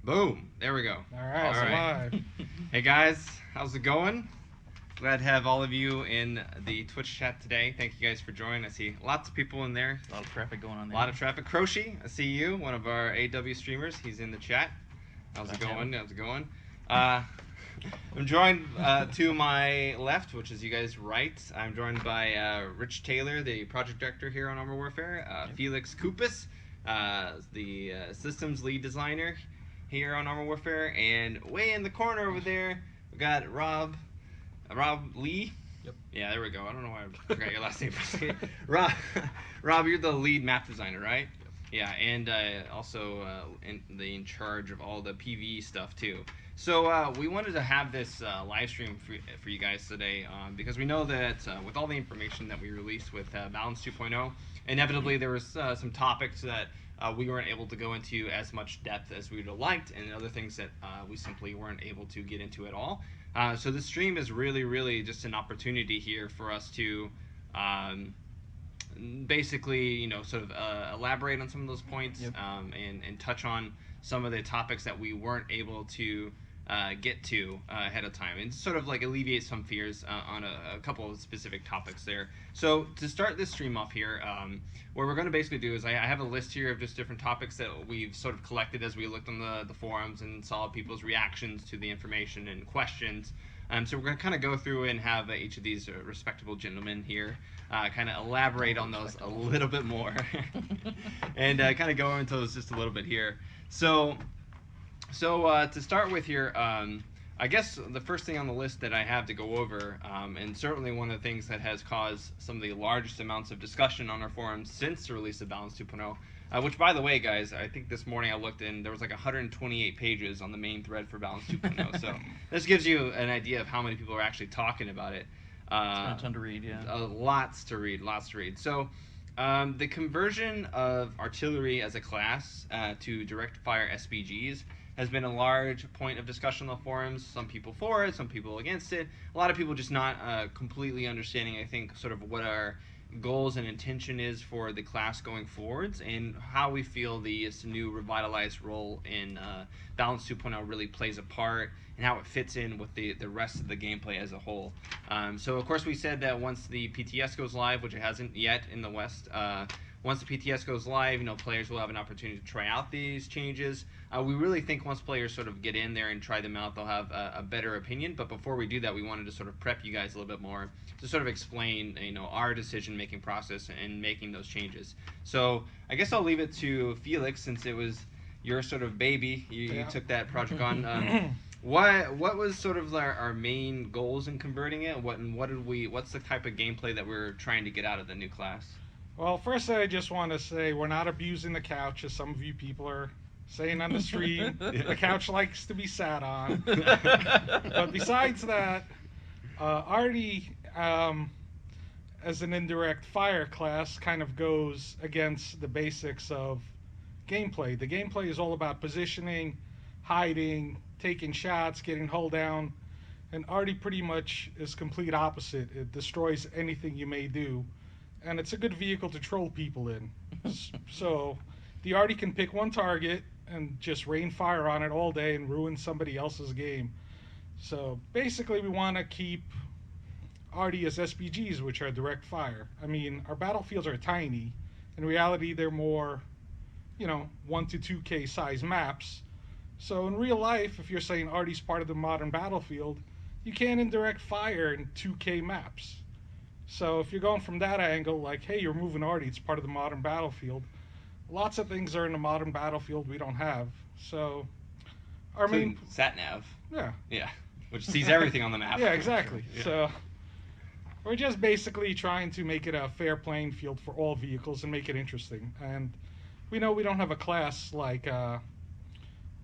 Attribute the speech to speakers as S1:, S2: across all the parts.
S1: Boom. There we go.
S2: All right,
S1: All
S2: so
S1: right.
S2: live.
S1: Hey guys, how's it going? Glad to have all of you in the Twitch chat today. Thank you guys for joining. I see lots of people in there.
S3: A lot of traffic going on
S1: A
S3: there.
S1: lot of traffic. Croshi, I see you, one of our AW streamers. He's in the chat. How's it going? How's it going? I'm joined to my left, which is you guys' right. I'm joined by Rich Taylor, the project director here on Armor Warfare. Felix Kupis, the systems lead designer here on Armor Warfare. And way in the corner over there, we got Rob Lee.
S3: Yep.
S1: Yeah, there we go. I don't know why I forgot your last name. Rob, you're the lead map designer, right? Yeah, and also in charge of all the PvE stuff too. So we wanted to have this live stream for you guys today because we know that with all the information that we released with Balance 2.0, inevitably there was some topics that we weren't able to go into as much depth as we would have liked, and other things that we simply weren't able to get into at all. So this stream is really just an opportunity here for us to basically, sort of elaborate on some of those points.
S3: Yep.
S1: And touch on some of the topics that we weren't able to get to ahead of time, and sort of like alleviate some fears on a couple of specific topics there. So to start this stream off here, what we're going to basically do is I have a list here of just different topics that we've sort of collected as we looked on the forums and saw people's reactions to the information and questions. So we're going to kind of go through and have each of these respectable gentlemen here kind of elaborate on those a little bit more and kind of go into those just a little bit here. So to start with here, I guess the first thing on the list that I have to go over, and certainly one of the things that has caused some of the largest amounts of discussion on our forums since the release of Balance 2.0, which, by the way, guys, I think this morning I looked and there was like 128 pages on the main thread for Balance 2.0. So this gives you an idea of how many people are actually talking about it.
S3: It's been a ton to read, yeah.
S1: Lots to read. So the conversion of artillery as a class to direct fire SPGs has been a large point of discussion on the forums. Some people for it, some people against it. A lot of people just not completely understanding, I think, sort of what our goals and intention is for the class going forwards, and how we feel this new revitalized role in Balance 2.0 really plays a part, and how it fits in with the rest of the gameplay as a whole. So of course we said that once the PTS goes live, which it hasn't yet in the West, once the PTS goes live, players will have an opportunity to try out these changes. We really think once players sort of get in there and try them out, they'll have a better opinion. But before we do that, we wanted to sort of prep you guys a little bit more to sort of explain, our decision-making process in making those changes. So I guess I'll leave it to Felix, since it was your sort of baby. You took that project on. What was sort of our main goals in converting it? What's the type of gameplay that we're trying to get out of the new class?
S2: Well, first I just want to say we're not abusing the couch, as some of you people are saying on the stream. The couch likes to be sat on. But besides that, Artie, as an indirect fire class, kind of goes against the basics of gameplay. The gameplay is all about positioning, hiding, taking shots, getting hull down, and Artie pretty much is complete opposite. It destroys anything you may do, and it's a good vehicle to troll people in. So the Artie can pick one target and just rain fire on it all day and ruin somebody else's game. So basically we want to keep Artie as SPGs, which are direct fire. I mean, our battlefields are tiny. In reality, they're more, 1 to 2K size maps. So in real life, if you're saying Artie's part of the modern battlefield, you can't indirect fire in 2K maps. So if you're going from that angle, like, hey, you're moving Artie, it's part of the modern battlefield. Lots of things are in the modern battlefield we don't have. So our main
S1: sat-nav.
S2: Yeah,
S1: which sees everything on the map.
S2: Yeah, exactly. Yeah. So we're just basically trying to make it a fair playing field for all vehicles and make it interesting. And we know we don't have a class like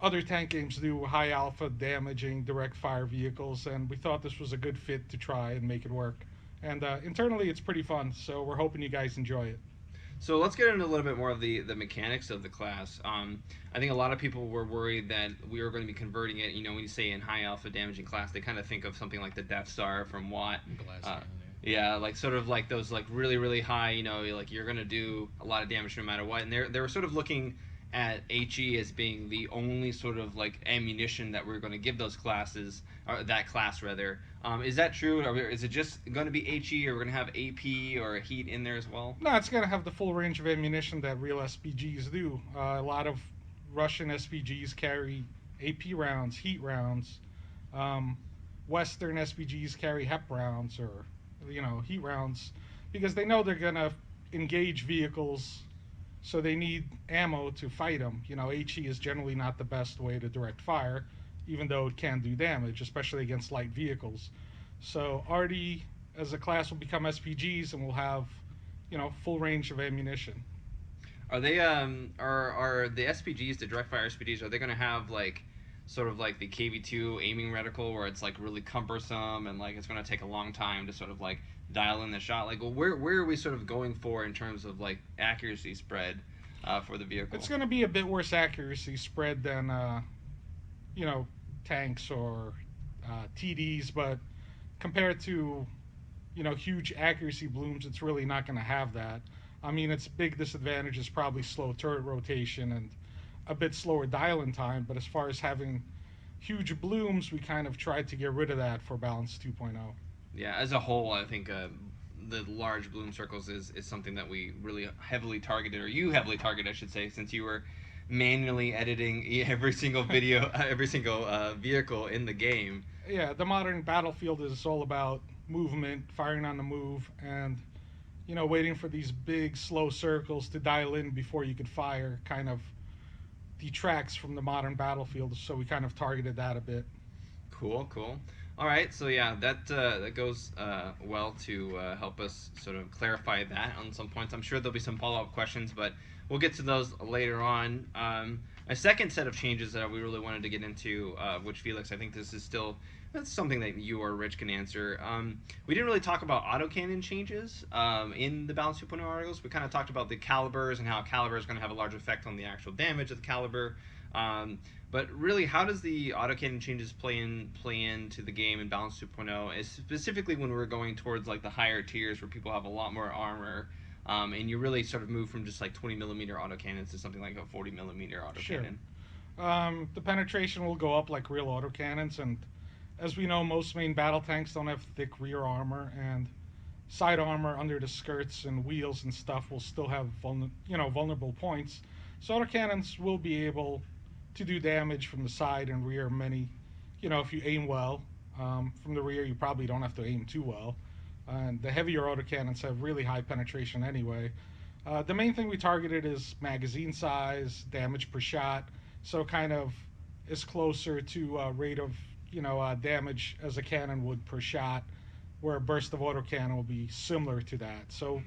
S2: other tank games do, high alpha damaging direct fire vehicles, and we thought this was a good fit to try and make it work. And internally it's pretty fun, so we're hoping you guys enjoy it.
S1: So let's get into a little bit more of the mechanics of the class. I think a lot of people were worried that we were going to be converting it. When you say in high alpha damaging class, they kind of think of something like the Death Star from Watt. Yeah, like sort of like those like really high, like you're going to do a lot of damage no matter what. And they were sort of looking at HE as being the only sort of like ammunition that we're going to give those classes, or that class rather. Is that true? Or is it just going to be HE, or we're going to have AP or heat in there as well?
S2: No, it's going to have the full range of ammunition that real SPGs do. A lot of Russian SPGs carry AP rounds, heat rounds. Western SPGs carry HEP rounds or heat rounds because they know they're going to engage vehicles, so they need ammo to fight them. HE is generally not the best way to direct fire, even though it can do damage, especially against light vehicles. So RD as a class will become SPGs and will have, full range of ammunition.
S1: Are they are the SPGs, the direct fire SPGs, are they going to have like sort of like the KV2 aiming reticle where it's like really cumbersome and like it's going to take a long time to sort of like dial in the shot? Like, well, where are we sort of going for in terms of like accuracy spread for the vehicle?
S2: It's going to be a bit worse accuracy spread than tanks or TDs, but compared to huge accuracy blooms, it's really not going to have that. I mean, its big disadvantage is probably slow turret rotation and a bit slower dial-in time, but as far as having huge blooms, we kind of tried to get rid of that for Balance 2.0.
S1: Yeah, as a whole, I think the large bloom circles is something that we really heavily targeted, or you heavily targeted, I should say, since you were manually editing every single video, every single vehicle in the game.
S2: Yeah, the modern battlefield is all about movement, firing on the move, and waiting for these big slow circles to dial in before you could fire kind of detracts from the modern battlefield, so we kind of targeted that a bit.
S1: Cool. All right, so yeah, that goes well to help us sort of clarify that on some points. I'm sure there'll be some follow-up questions, but we'll get to those later on. A second set of changes that we really wanted to get into, which Felix, I think this is still that's something that you or Rich can answer. We didn't really talk about autocannon changes in the Balance 2.0 articles. We kind of talked about the calibers and how a caliber is going to have a large effect on the actual damage of the caliber. But really, how does the autocannon changes play into the game in Balance 2.0, specifically when we're going towards like the higher tiers where people have a lot more armor, and you really sort of move from just like 20 millimeter autocannons to something like a 40 millimeter autocannon?
S2: Sure. The penetration will go up like real autocannons, and as we know, most main battle tanks don't have thick rear armor, and side armor under the skirts and wheels and stuff will still have vulnerable points. So autocannons will be able to do damage from the side and rear if you aim well. From the rear, you probably don't have to aim too well. And the heavier autocannons have really high penetration anyway. The main thing we targeted is magazine size, damage per shot, so kind of is closer to rate of damage as a cannon would per shot, where a burst of autocannon will be similar to that. So,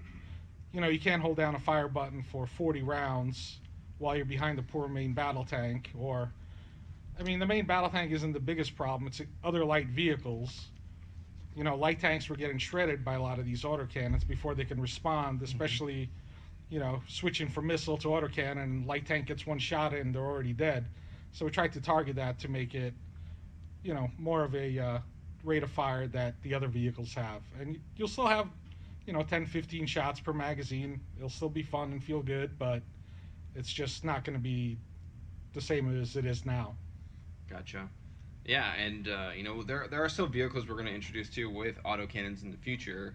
S2: you can't hold down a fire button for 40 rounds while you're behind the poor main battle tank. The main battle tank isn't the biggest problem, it's other light vehicles. Light tanks were getting shredded by a lot of these autocannons before they can respond, especially, switching from missile to autocannon, light tank gets one shot in, they're already dead. So we tried to target that to make it more of a rate of fire that the other vehicles have. And you'll still have, 10, 15 shots per magazine. It'll still be fun and feel good, but it's just not going to be the same as it is now.
S1: Gotcha. Yeah, and there are still vehicles we're going to introduce too with autocannons in the future.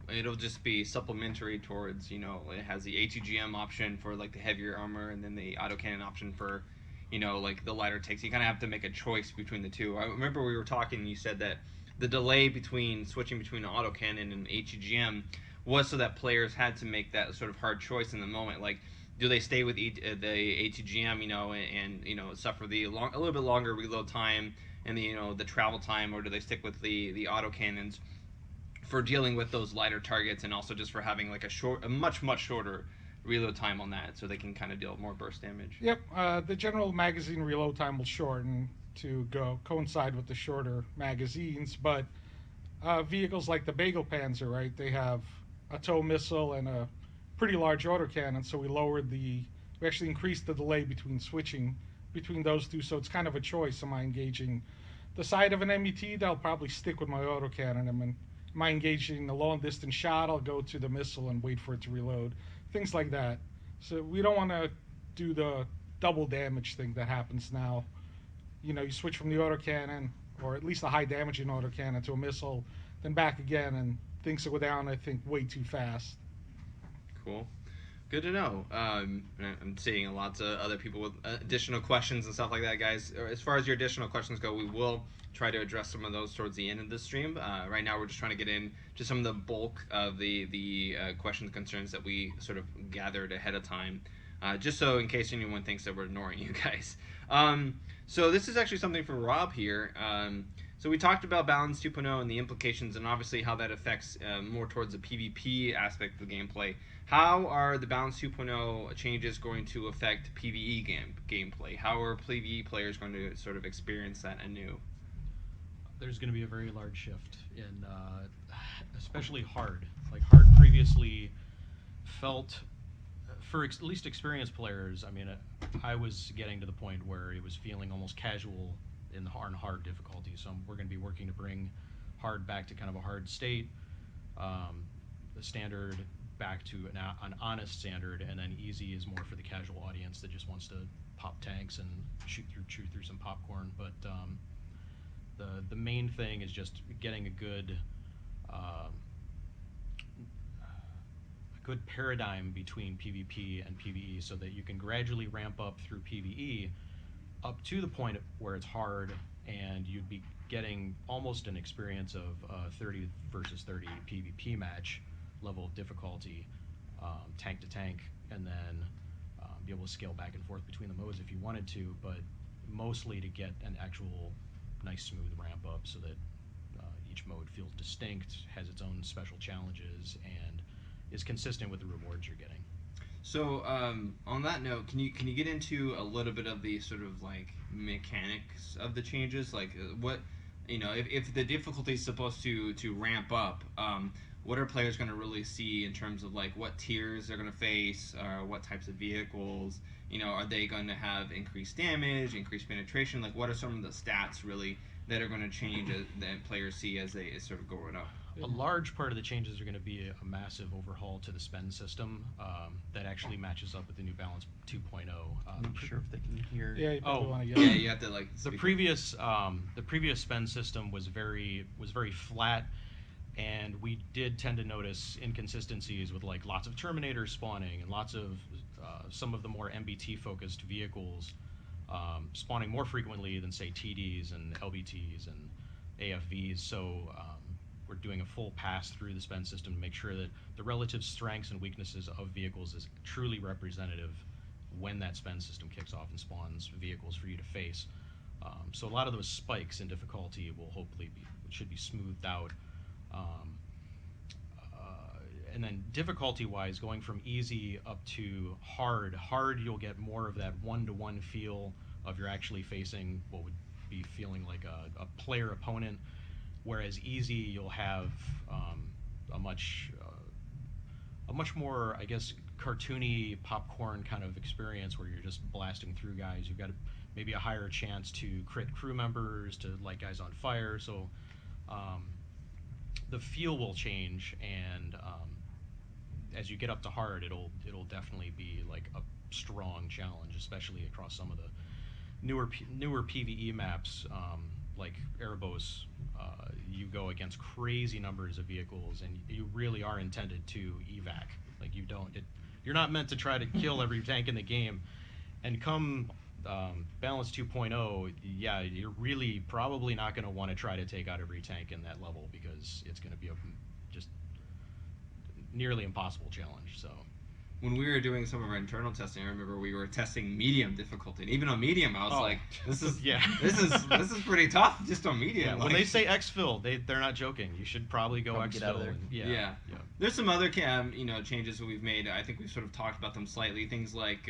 S1: It'll just be supplementary towards, it has the ATGM option for like the heavier armor, and then the autocannon option for like the lighter takes. You kind of have to make a choice between the two. I remember we were talking and you said that the delay between switching between autocannon and ATGM was so that players had to make that sort of hard choice in the moment. Like, do they stay with the ATGM, and suffer a little bit longer reload time and the travel time, or do they stick with the autocannons for dealing with those lighter targets and also just for having like a much shorter reload time on that, so they can kind of deal more burst damage?
S2: Yep, the general magazine reload time will shorten to coincide with the shorter magazines, but vehicles like the Bagel Panzer, right, they have a tow missile and a pretty large autocannon, so we actually increased the delay between switching between those two, so it's kind of a choice. Am I engaging the side of an MET? I'll probably stick with my autocannon. Am I engaging a long distance shot? I'll go to the missile and wait for it to reload. Things like that. So we don't want to do the double damage thing that happens now. You know, you switch from the autocannon, or at least a high damaging autocannon, to a missile, then back again, and things will go down, I think, way too fast.
S1: Cool. Good to know. I'm seeing lots of other people with additional questions and stuff like that, guys. As far as your additional questions go, we will try to address some of those towards the end of the stream. Right now, we're just trying to get in to some of the bulk of the questions and concerns that we sort of gathered ahead of time, just so in case anyone thinks that we're ignoring you guys. So this is actually something for Rob here. So we talked about Balance 2.0 and the implications, and obviously how that affects more towards the PvP aspect of the gameplay. How are the Balance 2.0 changes going to affect PvE gameplay? How are PvE players going to sort of experience that anew?
S4: There's going to be a very large shift in, especially hard. Like hard previously felt, for at least experienced players, I mean, I was getting to the point where it was feeling almost casual on hard difficulty. So we're going to be working to bring hard back to kind of a hard state, the standard back to an honest standard, and then easy is more for the casual audience that just wants to pop tanks and chew through some popcorn. But the main thing is just getting a good paradigm between PvP and PvE, so that you can gradually ramp up through PvE up to the point where it's hard, and you'd be getting almost an experience of a 30 versus 30 PvP match level of difficulty, tank to tank, and then be able to scale back and forth between the modes if you wanted to, but mostly to get an actual nice smooth ramp up so that each mode feels distinct, has its own special challenges, and is consistent with the rewards you're getting.
S1: So on that note, can you get into a little bit of the sort of like mechanics of the changes? Like what, you know, if the difficulty is supposed to ramp up, what are players going to really see in terms of like what tiers they're going to face, what types of vehicles? You know, are they going to have increased damage, increased penetration? Like what are some of the stats really that are going to change that players see as they sort of go up?
S4: A large part of the changes are going to be a massive overhaul to the spend system that actually matches up with the new Balance 2.0.
S3: I'm not sure if they can hear.
S2: Yeah, you probably want to
S1: Yeah, you have to like
S4: the previous spend system was very flat, and we did tend to notice inconsistencies with like lots of Terminators spawning and lots of some of the more MBT focused vehicles spawning more frequently than say TDs and LBTs and AFVs. So we're doing a full pass through the spend system to make sure that the relative strengths and weaknesses of vehicles is truly representative when that spend system kicks off and spawns vehicles for you to face. So a lot of those spikes in difficulty will hopefully should be smoothed out. And then difficulty-wise, going from easy up to hard, you'll get more of that one-to-one feel of you're actually facing what would be feeling like a player opponent, whereas easy you'll have a much more, I guess, cartoony popcorn kind of experience where you're just blasting through guys. You've got maybe a higher chance to crit crew members, to light guys on fire. So the feel will change, and as you get up to hard, it'll definitely be like a strong challenge, especially across some of the newer PvE maps, like Erebos. You go against crazy numbers of vehicles, and you really are intended to evac. Like you're not meant to try to kill every tank in the game. And come Balance 2.0, yeah, you're really probably not going to want to try to take out every tank in that level, because it's going to be a just nearly impossible challenge. So
S1: when we were doing some of our internal testing, I remember we were testing medium difficulty, and even on medium, I was like, "This is this is pretty tough just on medium."
S4: Yeah,
S1: like,
S4: when they say exfil, they're not joking. You should probably go exfil.
S3: Get out of there.
S1: Yeah. There's some other changes that we've made. I think we've sort of talked about them slightly. Things like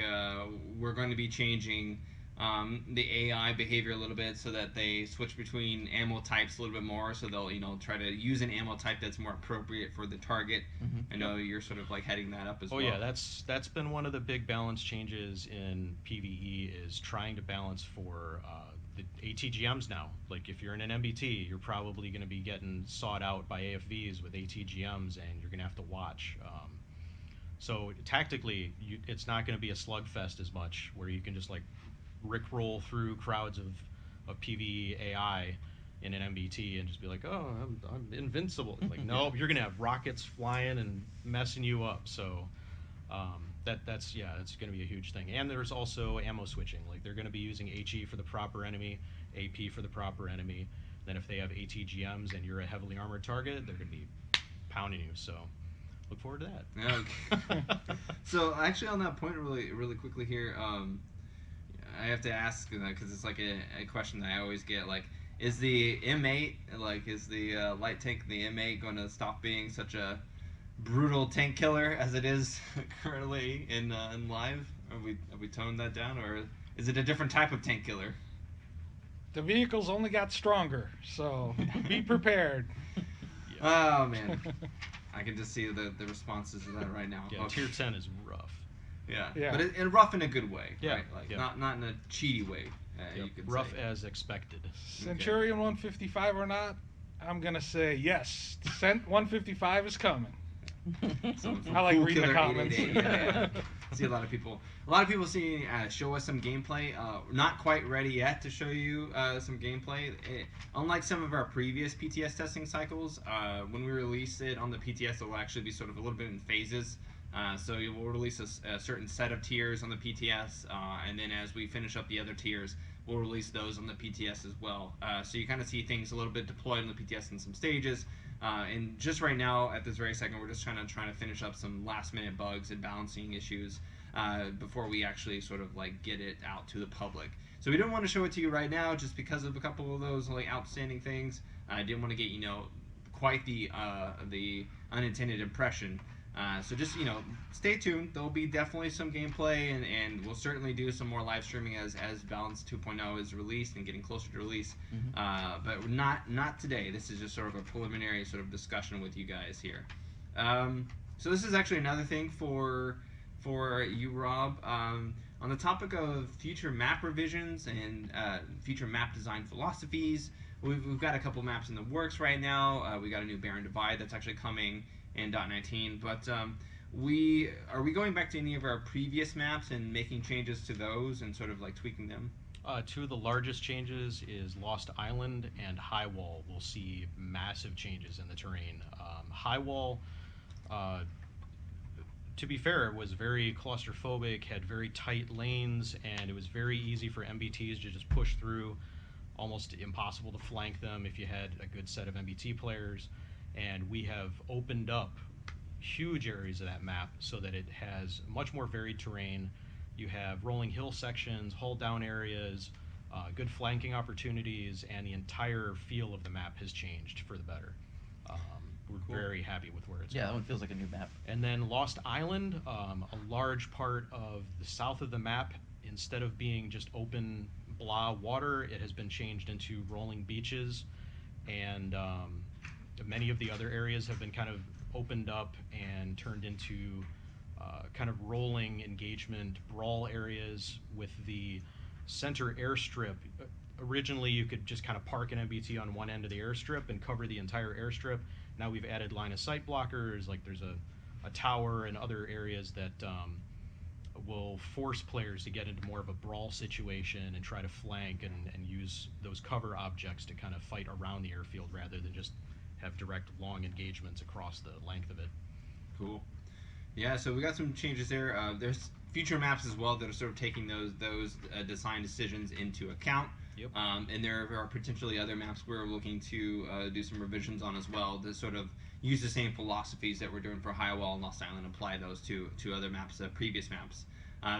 S1: we're going to be changing the AI behavior a little bit so that they switch between ammo types a little bit more. So they'll try to use an ammo type that's more appropriate for the target.
S3: Mm-hmm.
S1: I know you're sort of like heading that up as well.
S4: Oh yeah, that's been one of the big balance changes in PvE, is trying to balance for the ATGMs now. Like if you're in an MBT, you're probably going to be getting sought out by AFVs with ATGMs, and you're going to have to watch. So tactically, it's not going to be a slugfest as much, where you can just like rickroll through crowds of PvE AI in an MBT and just be like, oh, I'm invincible. Like, no, you're going to have rockets flying and messing you up. So that's going to be a huge thing. And there's also ammo switching. Like, they're going to be using HE for the proper enemy, AP for the proper enemy. Then if they have ATGMs and you're a heavily armored target, they're going to be pounding you. So look forward to that.
S1: Okay. So actually, on that point, really quickly here, I have to ask because it's like a question that I always get. Like, is the M8 is the light tank the M8 going to stop being such a brutal tank killer as it is currently in live? Have we toned that down, or is it a different type of tank killer?
S2: The vehicles only got stronger, so be prepared.
S1: Oh man, I can just see the responses to that right now.
S4: Yeah,
S1: Okay.
S4: Tier 10 is rough.
S1: Yeah,
S2: Yeah.
S1: but and rough in a good way,
S4: Yeah,
S1: right? Like
S4: yeah.
S1: not in a cheaty way.
S4: Yep.
S1: You could
S4: Rough
S1: say.
S4: as expected.
S2: Centurion 155 or not, I'm gonna say yes. Cent 155 is coming. I like reading the
S1: Killer
S2: comments.
S1: 888, yeah. See a lot of people seeing show us some gameplay. Not quite ready yet to show you some gameplay. Unlike some of our previous PTS testing cycles, when we release it on the PTS, it will actually be sort of a little bit in phases. So we will release a certain set of tiers on the PTS, and then as we finish up the other tiers, we'll release those on the PTS as well. So you kind of see things a little bit deployed on the PTS in some stages. And just right now, at this very second, we're just trying to finish up some last-minute bugs and balancing issues before we actually sort of like get it out to the public. So we didn't want to show it to you right now, just because of a couple of those like outstanding things. I didn't want to get quite the unintended impression. So just stay tuned. There'll be definitely some gameplay, and we'll certainly do some more live streaming as Balance 2.0 is released and getting closer to release. But not today. This is just sort of a preliminary sort of discussion with you guys here. So this is actually another thing for you, Rob. On the topic of future map revisions and future map design philosophies, we've got a couple maps in the works right now. We got a new Barren Divide that's actually coming in .19, but are we going back to any of our previous maps and making changes to those and sort of like tweaking them?
S4: Two of the largest changes is Lost Island and High Wall. We'll see massive changes in the terrain. High Wall, to be fair, it was very claustrophobic, had very tight lanes, and it was very easy for MBTs to just push through. Almost impossible to flank them if you had a good set of MBT players. And we have opened up huge areas of that map so that it has much more varied terrain. You have rolling hill sections, hull down areas, good flanking opportunities, and the entire feel of the map has changed for the better. We're very happy with where it's
S3: Yeah,
S4: going.
S3: that one feels like a new map.
S4: And then Lost Island, a large part of the south of the map, instead of being just open blah water, it has been changed into rolling beaches, and many of the other areas have been kind of opened up and turned into kind of rolling engagement brawl areas with the center airstrip. Originally, you could just kind of park an MBT on one end of the airstrip and cover the entire airstrip. Now we've added line of sight blockers, like there's a tower and other areas that will force players to get into more of a brawl situation and try to flank and use those cover objects to kind of fight around the airfield rather than just have direct long engagements across the length of it.
S1: Cool. Yeah, so we got some changes there. There's future maps as well that are sort of taking those design decisions into account.
S4: Yep.
S1: And there are potentially other maps we're looking to do some revisions on as well to sort of use the same philosophies that we're doing for High Wall and Lost Island, apply those to other maps, previous maps.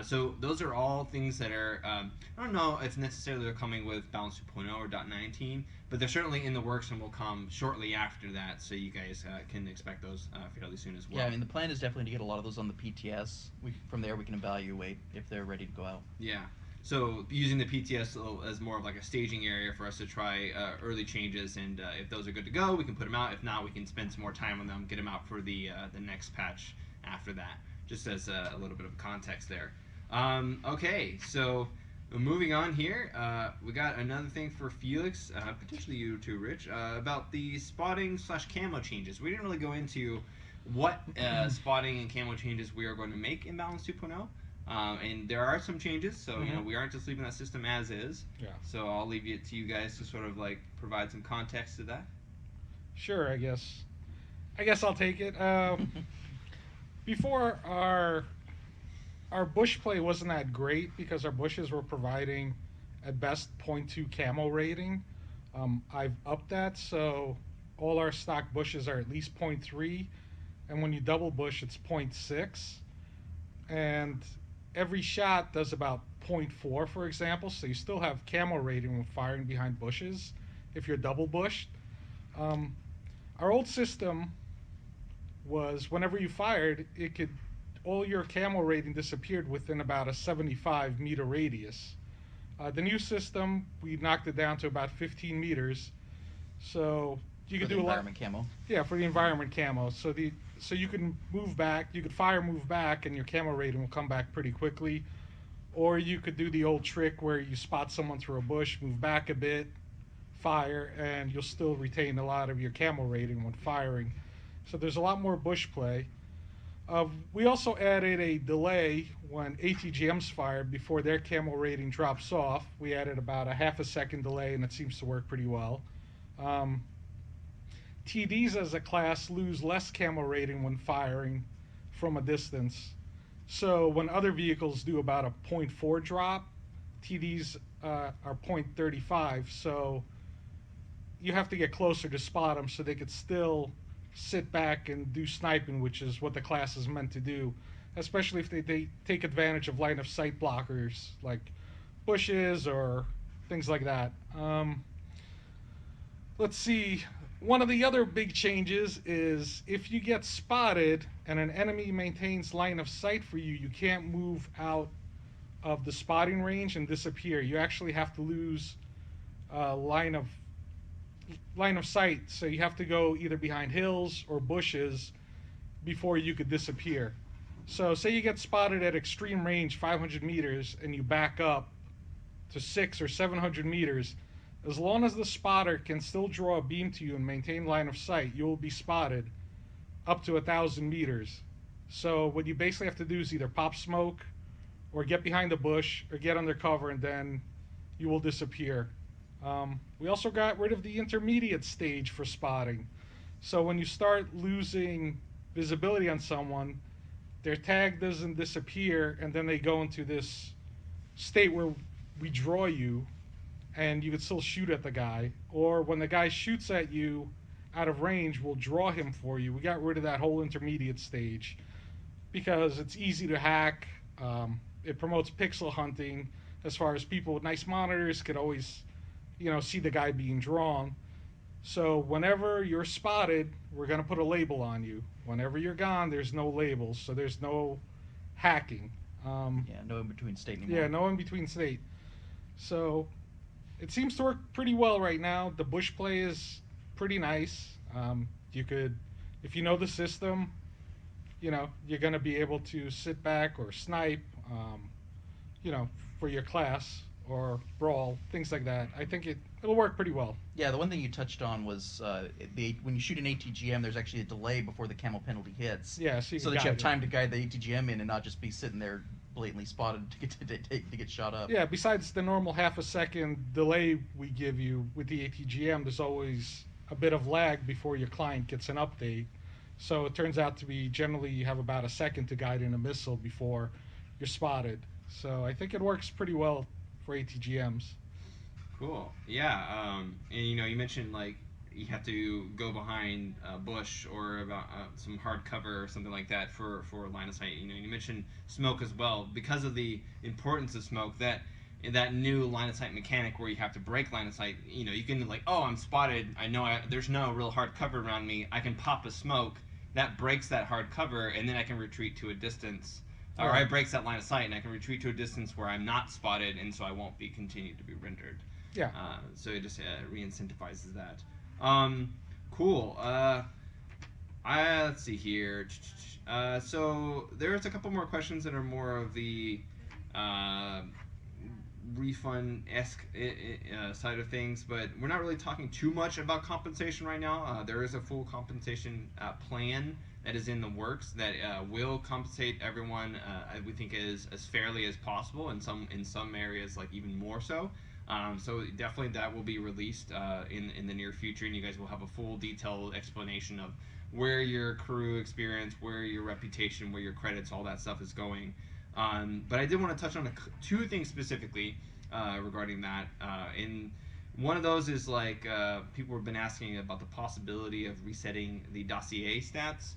S1: So those are all things that are, I don't know if necessarily they're coming with Balance 2.0 or .19, but they're certainly in the works and will come shortly after that, so you guys can expect those fairly soon as well.
S3: Yeah, I mean, the plan is definitely to get a lot of those on the PTS. From there, we can evaluate if they're ready to go out.
S1: Yeah. So using the PTS as more of like a staging area for us to try early changes, and if those are good to go, we can put them out. If not, we can spend some more time on them, get them out for the next patch after that, just as a little bit of context there. Okay, so moving on here, we got another thing for Felix, potentially you too, Rich, about the spotting / camo changes. We didn't really go into what spotting and camo changes we are going to make in Balance 2.0. And there are some changes, so you know we aren't just leaving that system as is.
S2: Yeah.
S1: So I'll leave it to you guys to sort of like provide some context to that.
S2: Sure, I guess. I'll take it. Before our bush play wasn't that great because our bushes were providing at best 0.2 camo rating. I've upped that, so all our stock bushes are at least 0.3, and when you double bush, it's 0.6. And every shot does about 0.4, for example, so you still have camo rating when firing behind bushes if you're double bushed. Our old system was whenever you fired, all your camo rating disappeared within about a 75 meter radius. The new system, we knocked it down to about 15 meters, so you could do a lot.
S3: Environment camo.
S2: Yeah, for the environment camo. So you can move back, you could fire, move back, and your camo rating will come back pretty quickly. Or you could do the old trick where you spot someone through a bush, move back a bit, fire, and you'll still retain a lot of your camo rating when firing. So there's a lot more bush play. We also added a delay when ATGM's fired before their camo rating drops off. We added about a half a second delay, and it seems to work pretty well. TDs as a class lose less camo rating when firing from a distance. So when other vehicles do about a 0.4 drop, TDs are 0.35. So you have to get closer to spot them so they could still sit back and do sniping, which is what the class is meant to do, especially if they take advantage of line of sight blockers like bushes or things like that. Let's see. One of the other big changes is if you get spotted and an enemy maintains line of sight for you, you can't move out of the spotting range and disappear. You actually have to lose line of sight, so you have to go either behind hills or bushes before you could disappear. So say you get spotted at extreme range 500 meters and you back up to 600 or 700 meters, as long as the spotter can still draw a beam to you and maintain line of sight, you will be spotted up to 1,000 meters. So what you basically have to do is either pop smoke or get behind a bush or get under cover, and then you will disappear. We also got rid of the intermediate stage for spotting. So when you start losing visibility on someone, their tag doesn't disappear, and then they go into this state where we draw you, and you can still shoot at the guy. Or when the guy shoots at you out of range, we'll draw him for you. We got rid of that whole intermediate stage because it's easy to hack. It promotes pixel hunting as far as people with nice monitors could always, see the guy being drawn. So whenever you're spotted, we're going to put a label on you. Whenever you're gone, there's no labels, so there's no hacking.
S3: No in-between state anymore.
S2: Yeah, no in-between state. So it seems to work pretty well right now. The bush play is pretty nice. You could, if you know the system, you're going to be able to sit back or snipe, for your class or brawl, things like that. I think it'll work pretty well.
S3: Yeah, the one thing you touched on was when you shoot an ATGM, there's actually a delay before the camo penalty hits.
S2: Yeah,
S3: so that you have time to guide the ATGM in and not just be sitting there blatantly spotted to get shot up.
S2: Yeah, besides the normal half a second delay we give you with the ATGM, there's always a bit of lag before your client gets an update. So it turns out to be generally you have about a second to guide in a missile before you're spotted. So I think it works pretty well for ATGMs.
S1: Cool. Yeah. And you mentioned like you have to go behind a bush or about some hard cover or something like that for line of sight. You mentioned smoke as well because of the importance of smoke. That new line of sight mechanic where you have to break line of sight. You can like, oh, I'm spotted. I know there's no real hard cover around me. I can pop a smoke that breaks that hard cover, and then I can retreat to a distance. Or it breaks that line of sight, and I can retreat to a distance where I'm not spotted, and so I won't be continued to be rendered.
S2: Yeah.
S1: So it just re-incentivizes that. Cool. Let's see here. So there's a couple more questions that are more of the refund-esque side of things, but we're not really talking too much about compensation right now. There is a full compensation plan that is in the works that will compensate everyone. We think as fairly as possible, and in some areas like even more so. So definitely that will be released in the near future, and you guys will have a full detailed explanation of where your crew experience, where your reputation, where your credits, all that stuff is going. But I did want to touch on two things specifically regarding that. In one of those is like people have been asking about the possibility of resetting the dossier stats.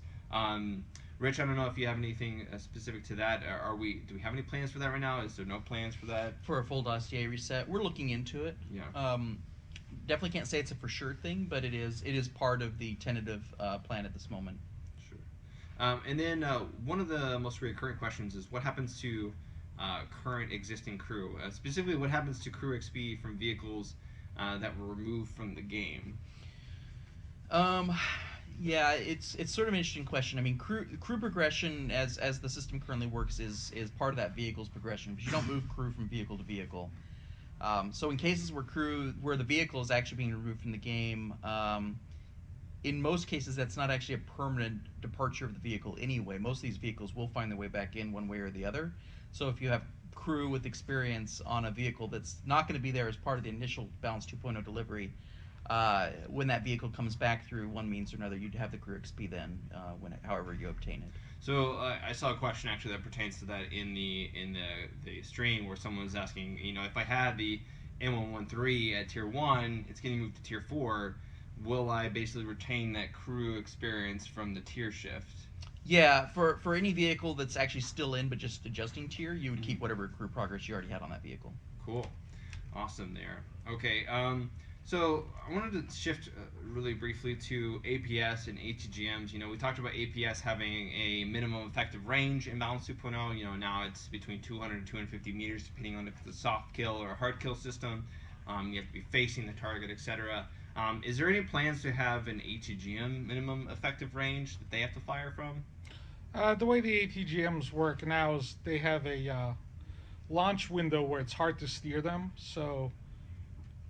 S1: Rich, I don't know if you have anything specific to that. Do we have any plans for that right now? Is there no plans for that?
S3: For a full dossier reset, we're looking into it.
S1: Yeah.
S3: Definitely can't say it's a for sure thing, but it is part of the tentative plan at this moment.
S1: Sure. And then one of the most recurring questions is what happens to current existing crew? Specifically, what happens to crew XP from vehicles that were removed from the game?
S3: Yeah, it's sort of an interesting question. I mean, crew progression as the system currently works is part of that vehicle's progression, because you don't move crew from vehicle to vehicle. So in cases where the vehicle is actually being removed from the game, in most cases that's not actually a permanent departure of the vehicle anyway. Most of these vehicles will find their way back in one way or the other. So if you have crew with experience on a vehicle that's not going to be there as part of the initial Balance 2.0 delivery, when that vehicle comes back through one means or another, you'd have the crew XP then, however you obtain it.
S1: So I saw a question actually that pertains to that in the stream, where someone was asking, if I had the M113 at Tier 1, it's getting moved to Tier 4, will I basically retain that crew experience from the tier shift?
S3: Yeah, for any vehicle that's actually still in but just adjusting tier, you would keep whatever crew progress you already had on that vehicle.
S1: Cool. Awesome there. Okay, so I wanted to shift really briefly to APS and ATGMs. We talked about APS having a minimum effective range in Balance 2.0. Now it's between 200 and 250 meters, depending on if it's a soft kill or a hard kill system. You have to be facing the target, etc. Is there any plans to have an ATGM minimum effective range that they have to fire from?
S2: The way the ATGMs work now is they have a launch window where it's hard to steer them, so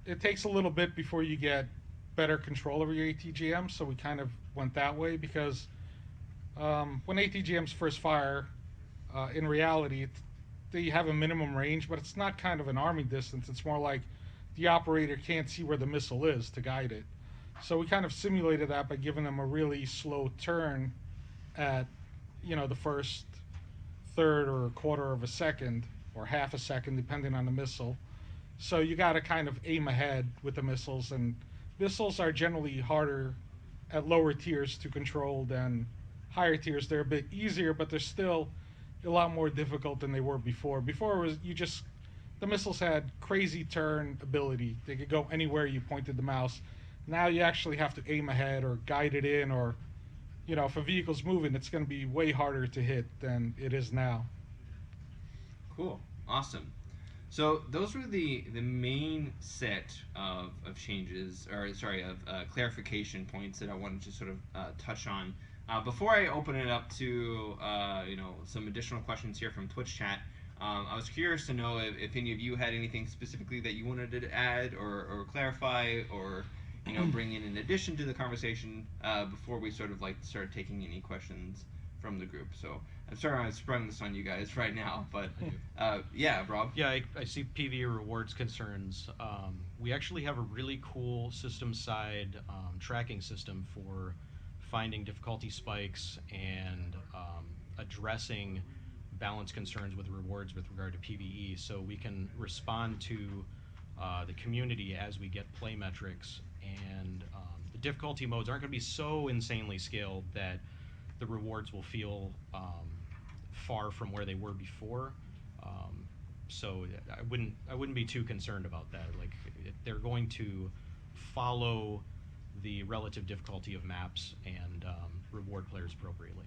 S2: it takes a little bit before you get better control over your ATGM, so we kind of went that way because when ATGMs first fire, in reality, they have a minimum range, but it's not kind of an arming distance. It's more like the operator can't see where the missile is to guide it. So we kind of simulated that by giving them a really slow turn at, the first third or a quarter of a second or half a second, depending on the missile. So you got to kind of aim ahead with the missiles, and missiles are generally harder at lower tiers to control than higher tiers. They're a bit easier, but they're still a lot more difficult than they were before. Before it was the missiles had crazy turn ability. They could go anywhere you pointed the mouse. Now you actually have to aim ahead or guide it in, or if a vehicle's moving, it's going to be way harder to hit than it is now.
S1: Cool. Awesome. So those were the main set of changes, of clarification points that I wanted to sort of touch on. Before I open it up to some additional questions here from Twitch chat, I was curious to know if any of you had anything specifically that you wanted to add or clarify or bring in addition to the conversation before we sort of start taking any questions from the group. So I'm sorry I sprung this on you guys right now, but yeah, Rob.
S4: Yeah, I see PvE rewards concerns. We actually have a really cool system side tracking system for finding difficulty spikes and addressing balance concerns with rewards with regard to PvE, so we can respond to the community as we get play metrics, and the difficulty modes aren't going to be so insanely scaled that the rewards will feel far from where they were before. So I wouldn't be too concerned about that. They're going to follow the relative difficulty of maps and reward players appropriately.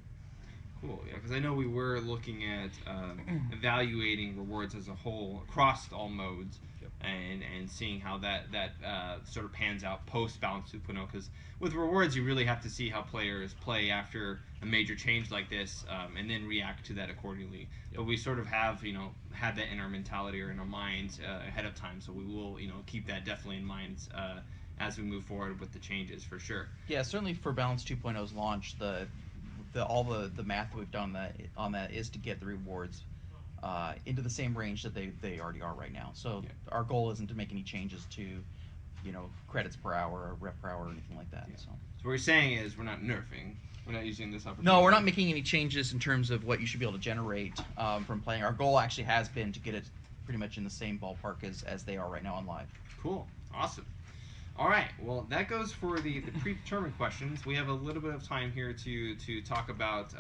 S1: Cool, yeah, because I know we were looking at evaluating rewards as a whole across all modes,
S4: yep,
S1: and seeing how that sort of pans out post Balance 2.0. Because with rewards, you really have to see how players play after a major change like this, and then react to that accordingly. Yep. But we sort of have had that in our mentality or in our minds ahead of time, so we will keep that definitely in mind as we move forward with the changes for sure.
S3: Yeah, certainly for Balance 2.0's launch, all the math that we've done on that is to get the rewards into the same range that they already are right now. So our goal isn't to make any changes to, credits per hour or rep per hour or anything like that. So
S1: what you're saying is we're not nerfing. We're not using this opportunity.
S3: no, we're not making any changes in terms of what you should be able to generate from playing. Our goal actually has been to get it pretty much in the same ballpark as they are right now on live.
S1: Cool. Awesome. All right. Well, that goes for the predetermined questions. We have a little bit of time here to talk about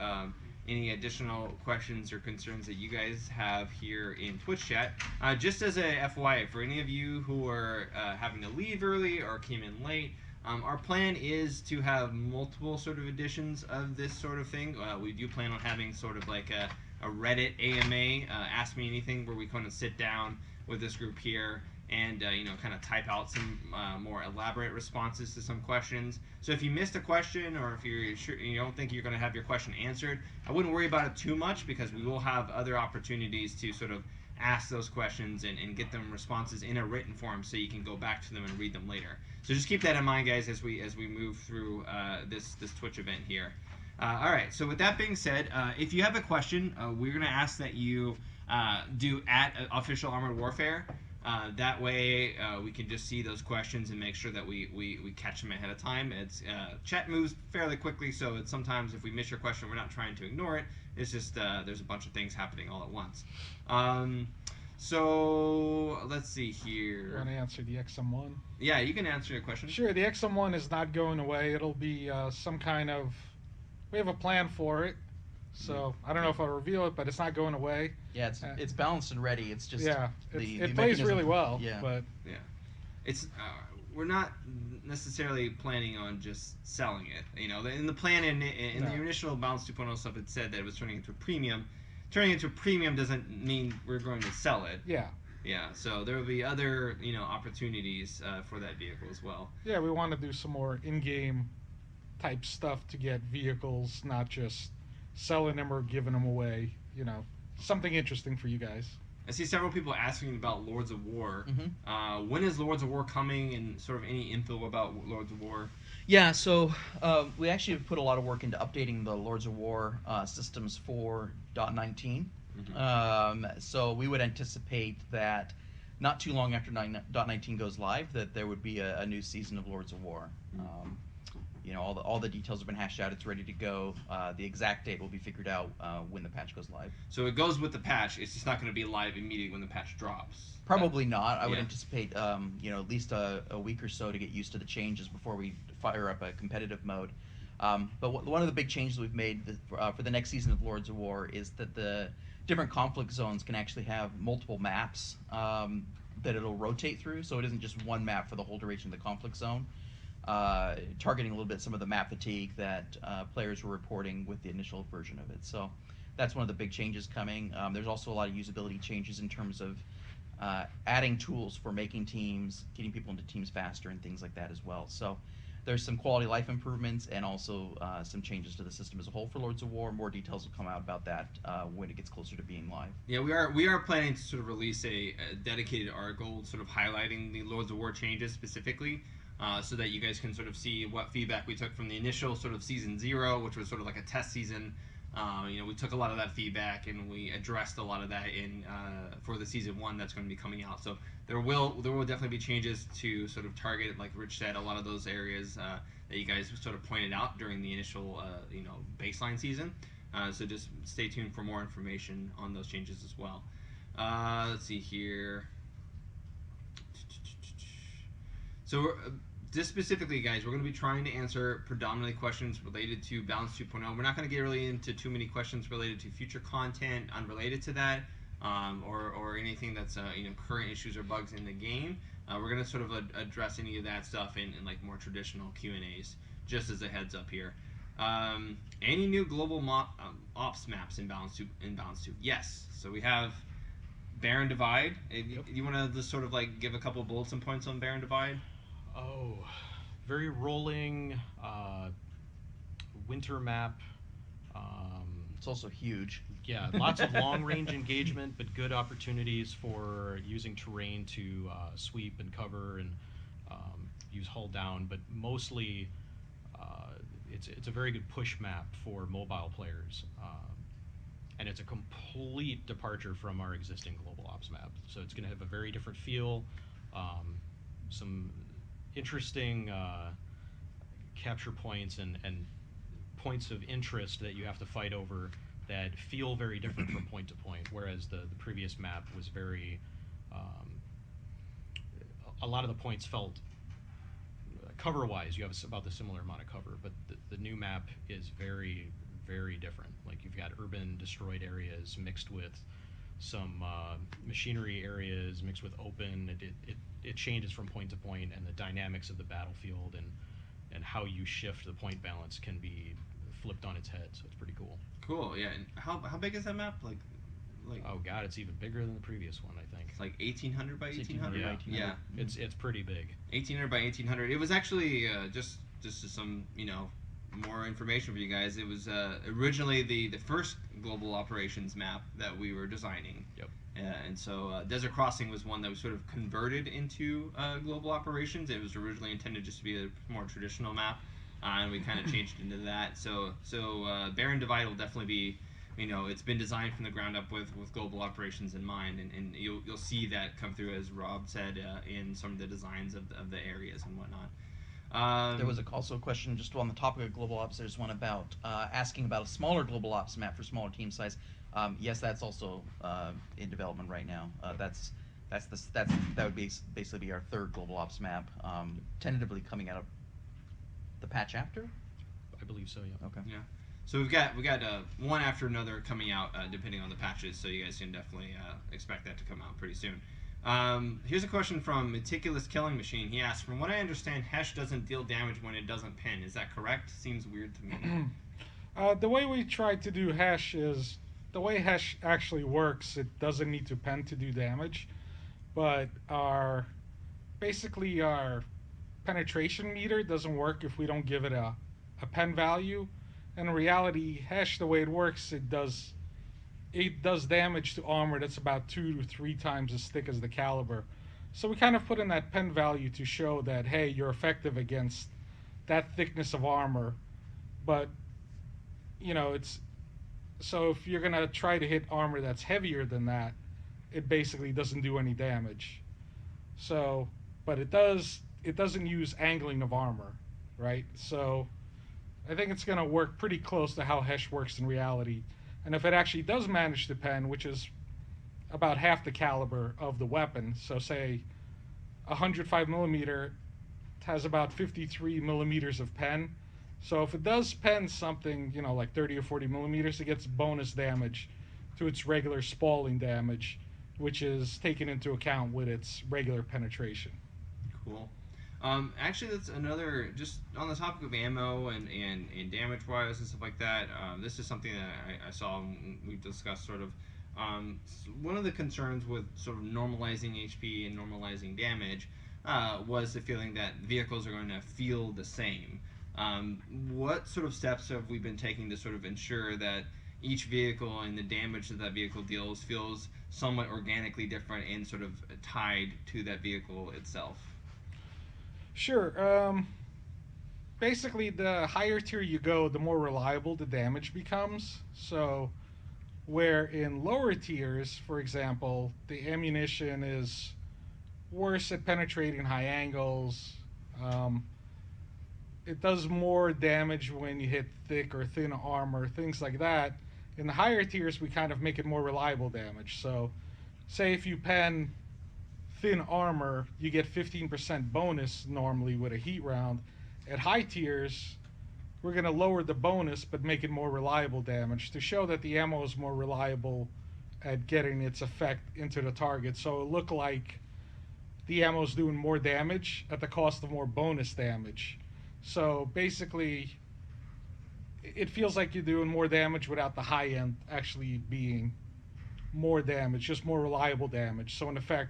S1: any additional questions or concerns that you guys have here in Twitch chat. Just as a FYI, for any of you who are having to leave early or came in late, our plan is to have multiple sort of editions of this sort of thing. We do plan on having sort of like a Reddit AMA, Ask Me Anything, where we kind of sit down with this group here and kind of type out some more elaborate responses to some questions. So if you missed a question, or if you're sure you don't think you're going to have your question answered, I wouldn't worry about it too much, because we will have other opportunities to sort of ask those questions and get them responses in a written form, so you can go back to them and read them later. So just keep that in mind, guys, as we move through this Twitch event here. All right. So with that being said, if you have a question, we're going to ask that you do @Official Armored Warfare. That way we can just see those questions and make sure that we catch them ahead of time. It's chat moves fairly quickly, so it's sometimes if we miss your question, we're not trying to ignore it. It's just there's a bunch of things happening all at once. So let's see here.
S2: You want to answer the XM1?
S1: Yeah, you can answer your question.
S2: Sure, the XM1 is not going away. It'll be some kind of... We have a plan for it, so I don't know if I'll reveal it, but it's not going away.
S3: Yeah, it's balanced and ready. It's just
S2: it plays really well.
S3: Yeah,
S2: but
S1: it's we're not necessarily planning on just selling it. In the plan in the initial Balance 2.0 stuff, it said that it was turning into a premium. Turning into a premium doesn't mean we're going to sell it.
S2: Yeah.
S1: Yeah, so there will be other opportunities for that vehicle as well.
S2: Yeah, we want to do some more in-game type stuff to get vehicles, not just selling them or giving them away. Something interesting for you guys.
S1: I see several people asking about Lords of War.
S3: Mm-hmm.
S1: When is Lords of War coming, and sort of any info about Lords of War?
S3: Yeah, so we actually have put a lot of work into updating the Lords of War systems for .19.
S1: Mm-hmm.
S3: So we would anticipate that not too long after .19 goes live, that there would be a new season of Lords of War. All the details have been hashed out. It's ready to go. The exact date will be figured out when the patch goes live.
S1: So it goes with the patch. It's just not going to be live immediately when the patch drops.
S3: Probably not. I would anticipate at least a week or so to get used to the changes before we fire up a competitive mode. But one of the big changes we've made for the next season of Lords of War is that the different conflict zones can actually have multiple maps that it'll rotate through. So it isn't just one map for the whole duration of the conflict zone. Targeting a little bit some of the map fatigue that players were reporting with the initial version of it. So that's one of the big changes coming. There's also a lot of usability changes in terms of adding tools for making teams, getting people into teams faster, and things like that as well. So there's some quality of life improvements, and also some changes to the system as a whole for Lords of War. More details will come out about that when it gets closer to being live.
S1: Yeah, we are planning to sort of release a dedicated article sort of highlighting the Lords of War changes specifically. So that you guys can sort of see what feedback we took from the initial sort of season 0, which was sort of like a test season. We took a lot of that feedback and we addressed a lot of that in for the season 1 that's going to be coming out. So there will definitely be changes to sort of target, like Rich said, a lot of those areas that you guys sort of pointed out during the initial baseline season. So just stay tuned for more information on those changes as well. Let's see here. So just specifically, guys, we're going to be trying to answer predominantly questions related to Balance 2.0. We're not going to get really into too many questions related to future content unrelated to that, or anything that's current issues or bugs in the game. We're going to sort of address any of that stuff in like more traditional Q&As, just as a heads up here. Any new global ops maps in Balance 2? Yes. So we have Barren Divide. You want to just sort of like give a couple bullets and points on Barren Divide?
S4: Oh, very rolling winter map.
S3: It's also huge.
S4: Yeah, lots of long-range engagement, but good opportunities for using terrain to sweep and cover and use hull down. But mostly, it's a very good push map for mobile players, and it's a complete departure from our existing global ops map. So it's going to have a very different feel, some interesting capture points and points of interest that you have to fight over that feel very different from point to point, whereas the previous map was very, a lot of the points felt, cover-wise, you have about the similar amount of cover, but the new map is very, very different. Like, you've got urban destroyed areas mixed with some machinery areas, mixed with open. It changes from point to point, and the dynamics of the battlefield and how you shift the point balance can be flipped on its head, so it's pretty cool.
S1: Cool, yeah. And how big is that map? Like
S4: Oh god, it's even bigger than the previous one, I think.
S1: It's like 1800 by 1800.
S3: Yeah.
S1: Yeah,
S4: It's pretty big.
S1: 1800 by 1800. It was actually just some more information for you guys. It was originally the first global operations map that we were designing.
S4: Yep.
S1: And so Desert Crossing was one that was sort of converted into global operations. It was originally intended just to be a more traditional map, and we kind of changed it into that. So Barren Divide will definitely be, it's been designed from the ground up with global operations in mind, and you'll see that come through, as Rob said, in some of the designs of the areas and whatnot.
S3: There was also a question just on the topic of global ops. There's one about asking about a smaller global ops map for smaller team size. Yes, that's also in development right now. That would basically be our third global ops map, tentatively coming out of the patch after.
S4: I believe so, yeah.
S3: Okay.
S1: Yeah. So we got one after another coming out depending on the patches. So you guys can definitely expect that to come out pretty soon. Here's a question from Meticulous Killing Machine. He asks, from what I understand, Hesh doesn't deal damage when it doesn't pin. Is that correct? Seems weird to me.
S2: The way we tried to do Hesh is, the way Hesh actually works, it doesn't need to pen to do damage, but basically our penetration meter doesn't work if we don't give it a pen value. And in reality, Hesh, the way it works, it does damage to armor that's about 2 to 3 times as thick as the caliber. So we kind of put in that pen value to show that, hey, you're effective against that thickness of armor. But so if you're gonna try to hit armor that's heavier than that, it basically doesn't do any damage. So, but it doesn't use angling of armor, right? So I think it's gonna work pretty close to how Hesh works in reality. And if it actually does manage to pen, which is about half the caliber of the weapon, so say 105 millimeter has about 53 millimeters of pen. So if it does pen something, like 30 or 40 millimeters, it gets bonus damage to its regular spalling damage, which is taken into account with its regular penetration.
S1: Cool. Actually, that's another, just on the topic of ammo and damage wise and stuff like that. This is something that I saw and we've discussed sort of. One of the concerns with sort of normalizing HP and normalizing damage was the feeling that vehicles are going to feel the same. What sort of steps have we been taking to sort of ensure that each vehicle and the damage that that vehicle deals feels somewhat organically different and sort of tied to that vehicle itself?
S2: Sure. Basically, the higher tier you go, the more reliable the damage becomes. So, where in lower tiers, for example, the ammunition is worse at penetrating high angles. It does more damage when you hit thick or thin armor, things like that. In the higher tiers, we kind of make it more reliable damage. So, say if you pen thin armor, you get 15% bonus normally with a heat round. At high tiers, we're going to lower the bonus but make it more reliable damage to show that the ammo is more reliable at getting its effect into the target. So it'll look like the ammo is doing more damage at the cost of more bonus damage. So basically, it feels like you're doing more damage without the high end actually being more damage, just more reliable damage. So in effect,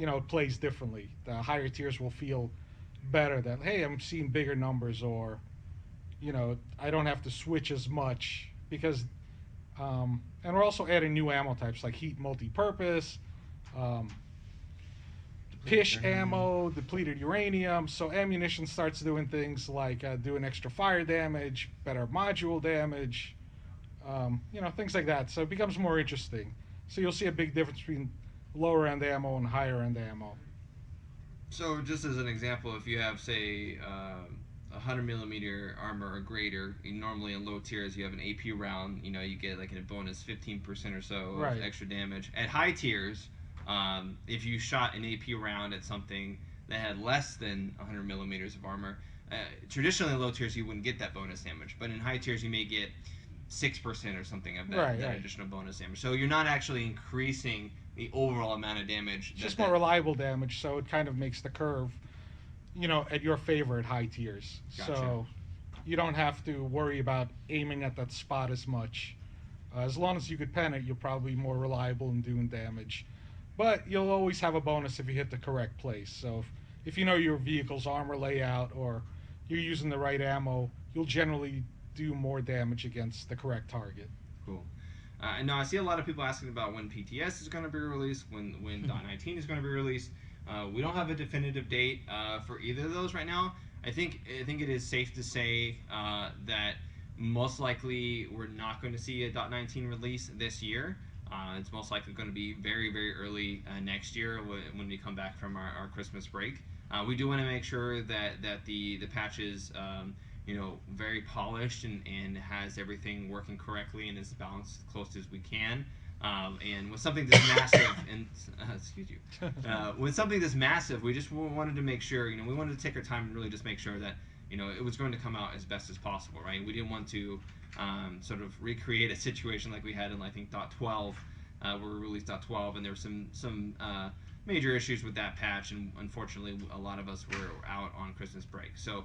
S2: it plays differently. The higher tiers will feel better that, hey, I'm seeing bigger numbers, or, I don't have to switch as much because, and we're also adding new ammo types like heat multi-purpose. pish ammo, depleted uranium. So ammunition starts doing things like doing extra fire damage, better module damage, things like that. So it becomes more interesting. So you'll see a big difference between lower end ammo and higher end ammo.
S1: So, just as an example, if you have, say, 100 millimeter armor or greater, normally in low tiers you have an AP round. You get like a bonus 15% or so of
S2: Right.
S1: extra damage. At high tiers, if you shot an AP round at something that had less than 100 millimeters of armor, traditionally in low tiers you wouldn't get that bonus damage, but in high tiers you may get 6% or something of that,
S2: Right,
S1: that
S2: right.
S1: additional bonus damage. So you're not actually increasing the overall amount of damage.
S2: It's just more reliable damage, so it kind of makes the curve, at your favor at high tiers.
S1: Gotcha.
S2: So you don't have to worry about aiming at that spot as much. As long as you could pen it, you'll probably be more reliable in doing damage. But you'll always have a bonus if you hit the correct place. So if you know your vehicle's armor layout or you're using the right ammo, you'll generally do more damage against the correct target.
S1: Cool. And now I see a lot of people asking about when PTS is going to be released, when .19 is going to be released. We don't have a definitive date for either of those right now. I think it is safe to say that most likely we're not going to see a .19 release this year. It's most likely going to be very, very early next year when we come back from our Christmas break. We do want to make sure that the patch is very polished and has everything working correctly and is balanced as close as we can. And with something this massive, and excuse you, with something this massive, we just wanted to make sure, we wanted to take our time and really just make sure that, it was going to come out as best as possible, right? We didn't want to sort of recreate a situation like we had in, I think, .12, where we released .12, and there were some major issues with that patch, and unfortunately, a lot of us were out on Christmas break. So,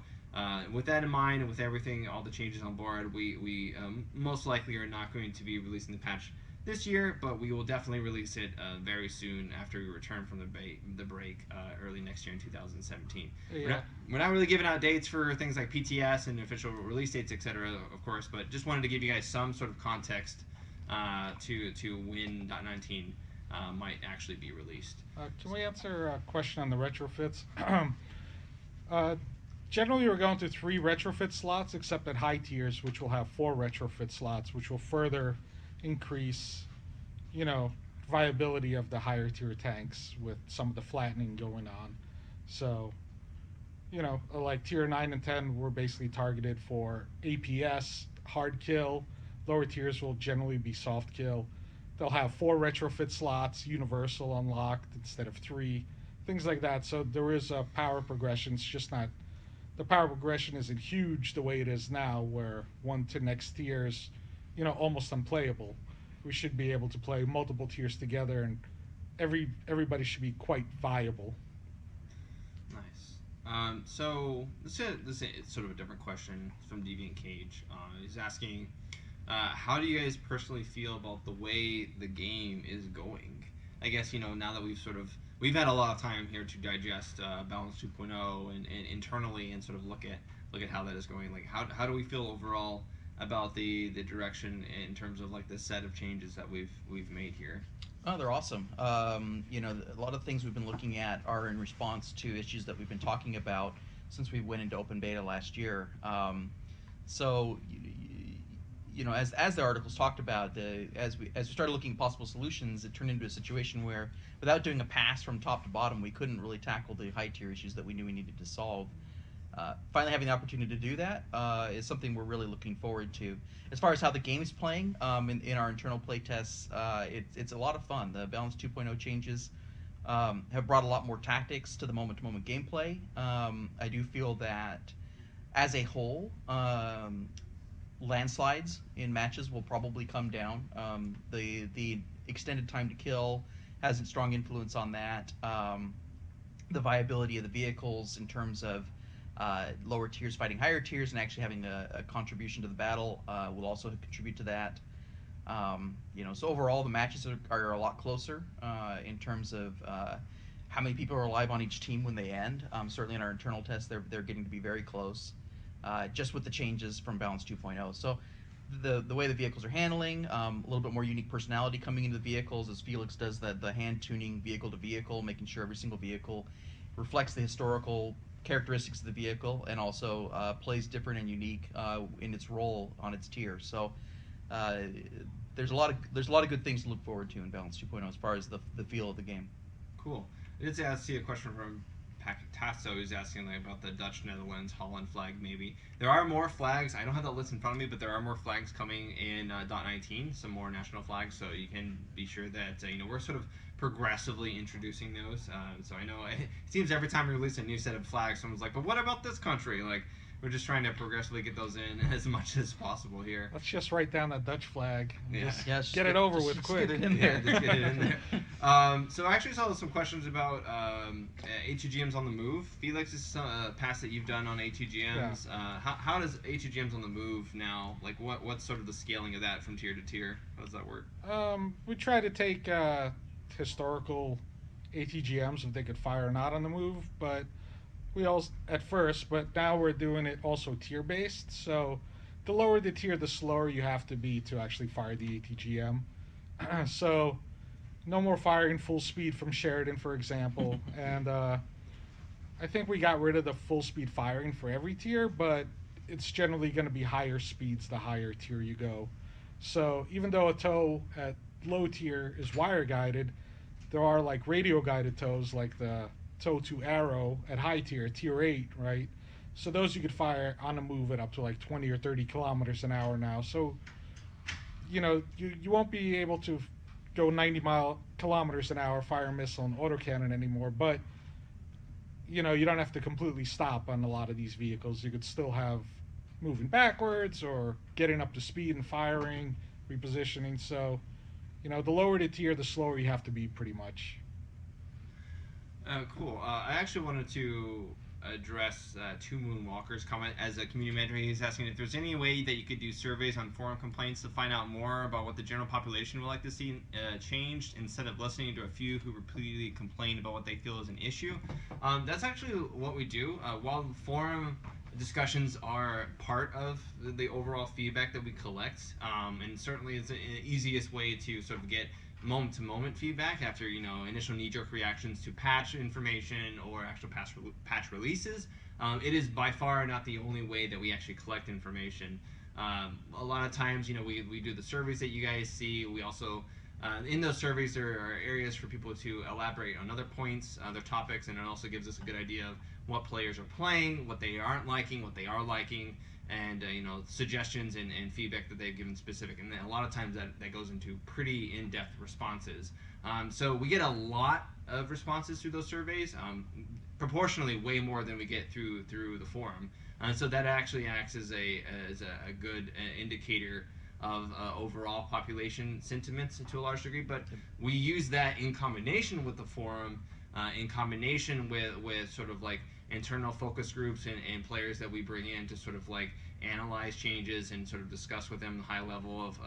S1: with that in mind, and with everything, all the changes on board, we most likely are not going to be releasing the patch this year, but we will definitely release it very soon after we return from the break early next year in 2017.
S2: Yeah.
S1: We're not really giving out dates for things like PTS and official release dates, etc., of course, but just wanted to give you guys some sort of context to when .19 might actually be released.
S2: Can we answer a question on the retrofits? Generally, we're going to 3 retrofit slots, except at high tiers, which will have 4 retrofit slots, which will further increase, viability of the higher tier tanks with some of the flattening going on. So, like tier 9 and 10 were basically targeted for APS, hard kill. Lower tiers will generally be soft kill. They'll have 4 retrofit slots, universal unlocked instead of 3, things like that. So there is a power progression. It's just not, the power progression isn't huge the way it is now, where 1 to next tiers, almost unplayable. We should be able to play multiple tiers together, and everybody should be quite viable.
S1: Nice. So this is sort of a different question from Deviant Cage. He's asking, how do you guys personally feel about the way the game is going? I guess, now that we've had a lot of time here to digest Balance 2.0 and internally and sort of look at how that is going. Like, how do we feel overall about the direction in terms of like the set of changes that we've made here?
S3: Oh, they're awesome. A lot of things we've been looking at are in response to issues that we've been talking about since we went into open beta last year. So, as the articles talked about, as we started looking at possible solutions, it turned into a situation where, without doing a pass from top to bottom, we couldn't really tackle the high tier issues that we knew we needed to solve. Finally having the opportunity to do that is something we're really looking forward to. As far as how the game is playing, in our internal play tests, it's a lot of fun. The Balance 2.0 changes have brought a lot more tactics to the moment-to-moment gameplay. I do feel that, as a whole, landslides in matches will probably come down. The extended time to kill has a strong influence on that. The viability of the vehicles in terms of lower tiers fighting higher tiers and actually having a contribution to the battle will also contribute to that. So overall the matches are a lot closer in terms of how many people are alive on each team when they end. Certainly in our internal tests they're getting to be very close, just with the changes from Balance 2.0. So the way the vehicles are handling, a little bit more unique personality coming into the vehicles as Felix does the hand tuning vehicle to vehicle, making sure every single vehicle reflects the historical characteristics of the vehicle, and also plays different and unique in its role on its tier. So there's a lot of good things to look forward to in Balance 2.0 as far as the feel of the game.
S1: Cool. I did see a question from Tasso, who's asking like about the Dutch, Netherlands, Holland flag. Maybe there are more flags. I don't have that list in front of me, but there are more flags coming in .19. Some more national flags, so you can be sure that we're sort of progressively introducing those. So I know it seems every time we release a new set of flags, someone's like, "But what about this country?" Like, we're just trying to progressively get those in as much as possible here.
S2: Let's just write down that Dutch flag. And
S1: Yeah.
S2: just get it over with quick.
S3: Get it in
S1: Yeah,
S3: there.
S1: just get it in there. So I actually saw some questions about ATGMs on the move. Felix, this is a pass that you've done on ATGMs. How does ATGMs on the move now? Like, what's sort of the scaling of that from tier to tier? How does that work?
S2: We try to take historical ATGMs if they could fire or not on the move, but we all at first, but now we're doing it also tier based. So the lower the tier, the slower you have to be to actually fire the ATGM. So no more firing full speed from Sheridan, for example. And I think we got rid of the full speed firing for every tier, but it's generally going to be higher speeds the higher tier you go. So even though a tow at low tier is wire guided, there are like radio guided tows like the tow to arrow at high tier, tier 8, right? So those you could fire on the move at up to like 20 or 30 kilometers an hour now. So, you won't be able to go 90 kilometers an hour fire a missile and autocannon anymore, but, you don't have to completely stop on a lot of these vehicles. You could still have moving backwards or getting up to speed and firing, repositioning. So, the lower the tier, the slower you have to be pretty much.
S1: Cool. I actually wanted to address Two Moonwalker's comment as a community manager. He's asking if there's any way that you could do surveys on forum complaints to find out more about what the general population would like to see changed instead of listening to a few who repeatedly complain about what they feel is an issue. That's actually what we do. While forum discussions are part of the overall feedback that we collect, and certainly it's the easiest way to sort of get moment-to-moment feedback after initial knee-jerk reactions to patch information or actual patch releases. It is by far not the only way that we actually collect information. A lot of times, we do the surveys that you guys see. We also in those surveys there are areas for people to elaborate on other points, other topics, and it also gives us a good idea of what players are playing, what they aren't liking, what they are liking, and suggestions and feedback that they've given specific. And a lot of times that goes into pretty in-depth responses. So we get a lot of responses through those surveys, proportionally way more than we get through the forum. So that actually acts as a good indicator of overall population sentiments to a large degree. But we use that in combination with the forum, in combination with sort of like internal focus groups and players that we bring in to sort of like analyze changes and sort of discuss with them the high level of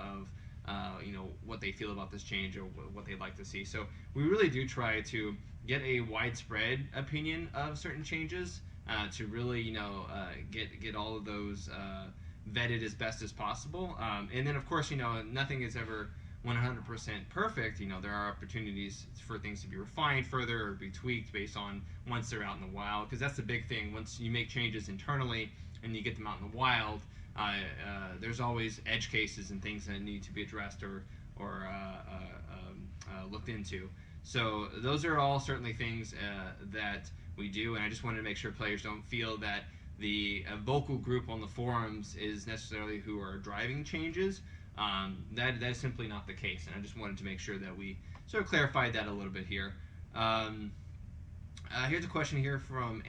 S1: what they feel about this change or what they'd like to see. So we really do try to get a widespread opinion of certain changes to really get all of those vetted as best as possible. And then of course nothing is ever 100% perfect. There are opportunities for things to be refined further or be tweaked based on once they're out in the wild, because that's the big thing. Once you make changes internally and you get them out in the wild, there's always edge cases and things that need to be addressed or looked into. So those are all certainly things that we do, and I just wanted to make sure players don't feel that the vocal group on the forums is necessarily who are driving changes. That is simply not the case, and I just wanted to make sure that we sort of clarified that a little bit here. Here's a question here from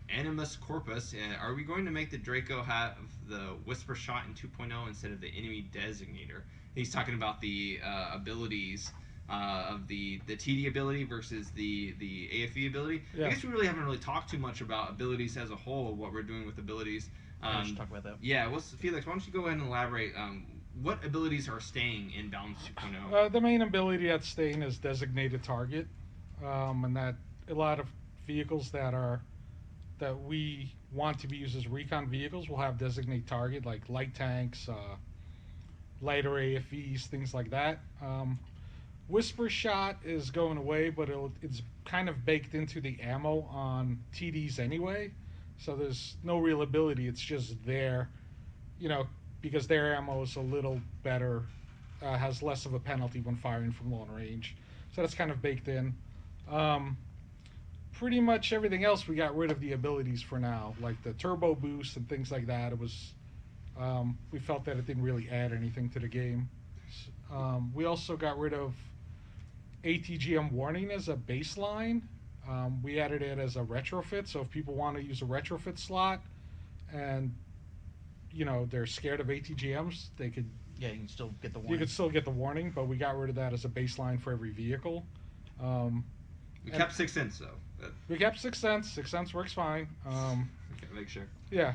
S1: Animus Corpus. Are we going to make the Draco have the Whisper Shot in 2.0 instead of the Enemy Designator? He's talking about the abilities of the TD ability versus the AFE ability.
S2: Yeah.
S1: I guess we really haven't really talked too much about abilities as a whole, what we're doing with abilities.
S3: I should talk about that.
S1: Yeah, Felix, why don't you go ahead and elaborate what abilities are staying in Balance 2.0?
S2: The main ability that's staying is Designated Target, and that a lot of vehicles that we want to be used as recon vehicles will have Designated Target, like light tanks, lighter AFVs, things like that. Whisper Shot is going away, but it's kind of baked into the ammo on TDs anyway, so there's no real ability. It's just there, because their ammo is a little better, has less of a penalty when firing from long range. So that's kind of baked in. Pretty much everything else we got rid of the abilities for now, like the turbo boost and things like that. It was we felt that it didn't really add anything to the game. We also got rid of ATGM warning as a baseline. We added it as a retrofit, so if people want to use a retrofit slot and they're scared of ATGMs, they could.
S3: Yeah, you can still get the warning.
S2: You could still get the warning, but we got rid of that as a baseline for every vehicle.
S1: We kept 6 cents though.
S2: We kept 6 cents. 6 cents works fine.
S1: Okay, make sure.
S2: Yeah.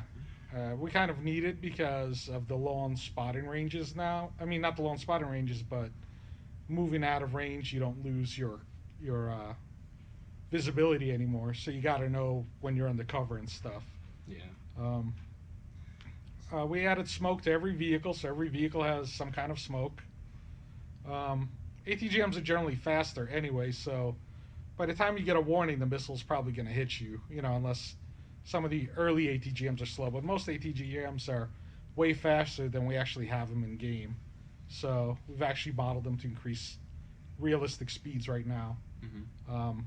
S2: We kind of need it because of the long spotting ranges now. I mean, not the long spotting ranges, but moving out of range, you don't lose your visibility anymore. So you got to know when you're under cover and stuff.
S1: Yeah.
S2: We added smoke to every vehicle, so every vehicle has some kind of smoke. ATGMs are generally faster anyway, so by the time you get a warning, the missile's probably going to hit you, unless some of the early ATGMs are slow. But most ATGMs are way faster than we actually have them in game. So we've actually modeled them to increase realistic speeds right now.
S1: Mm-hmm.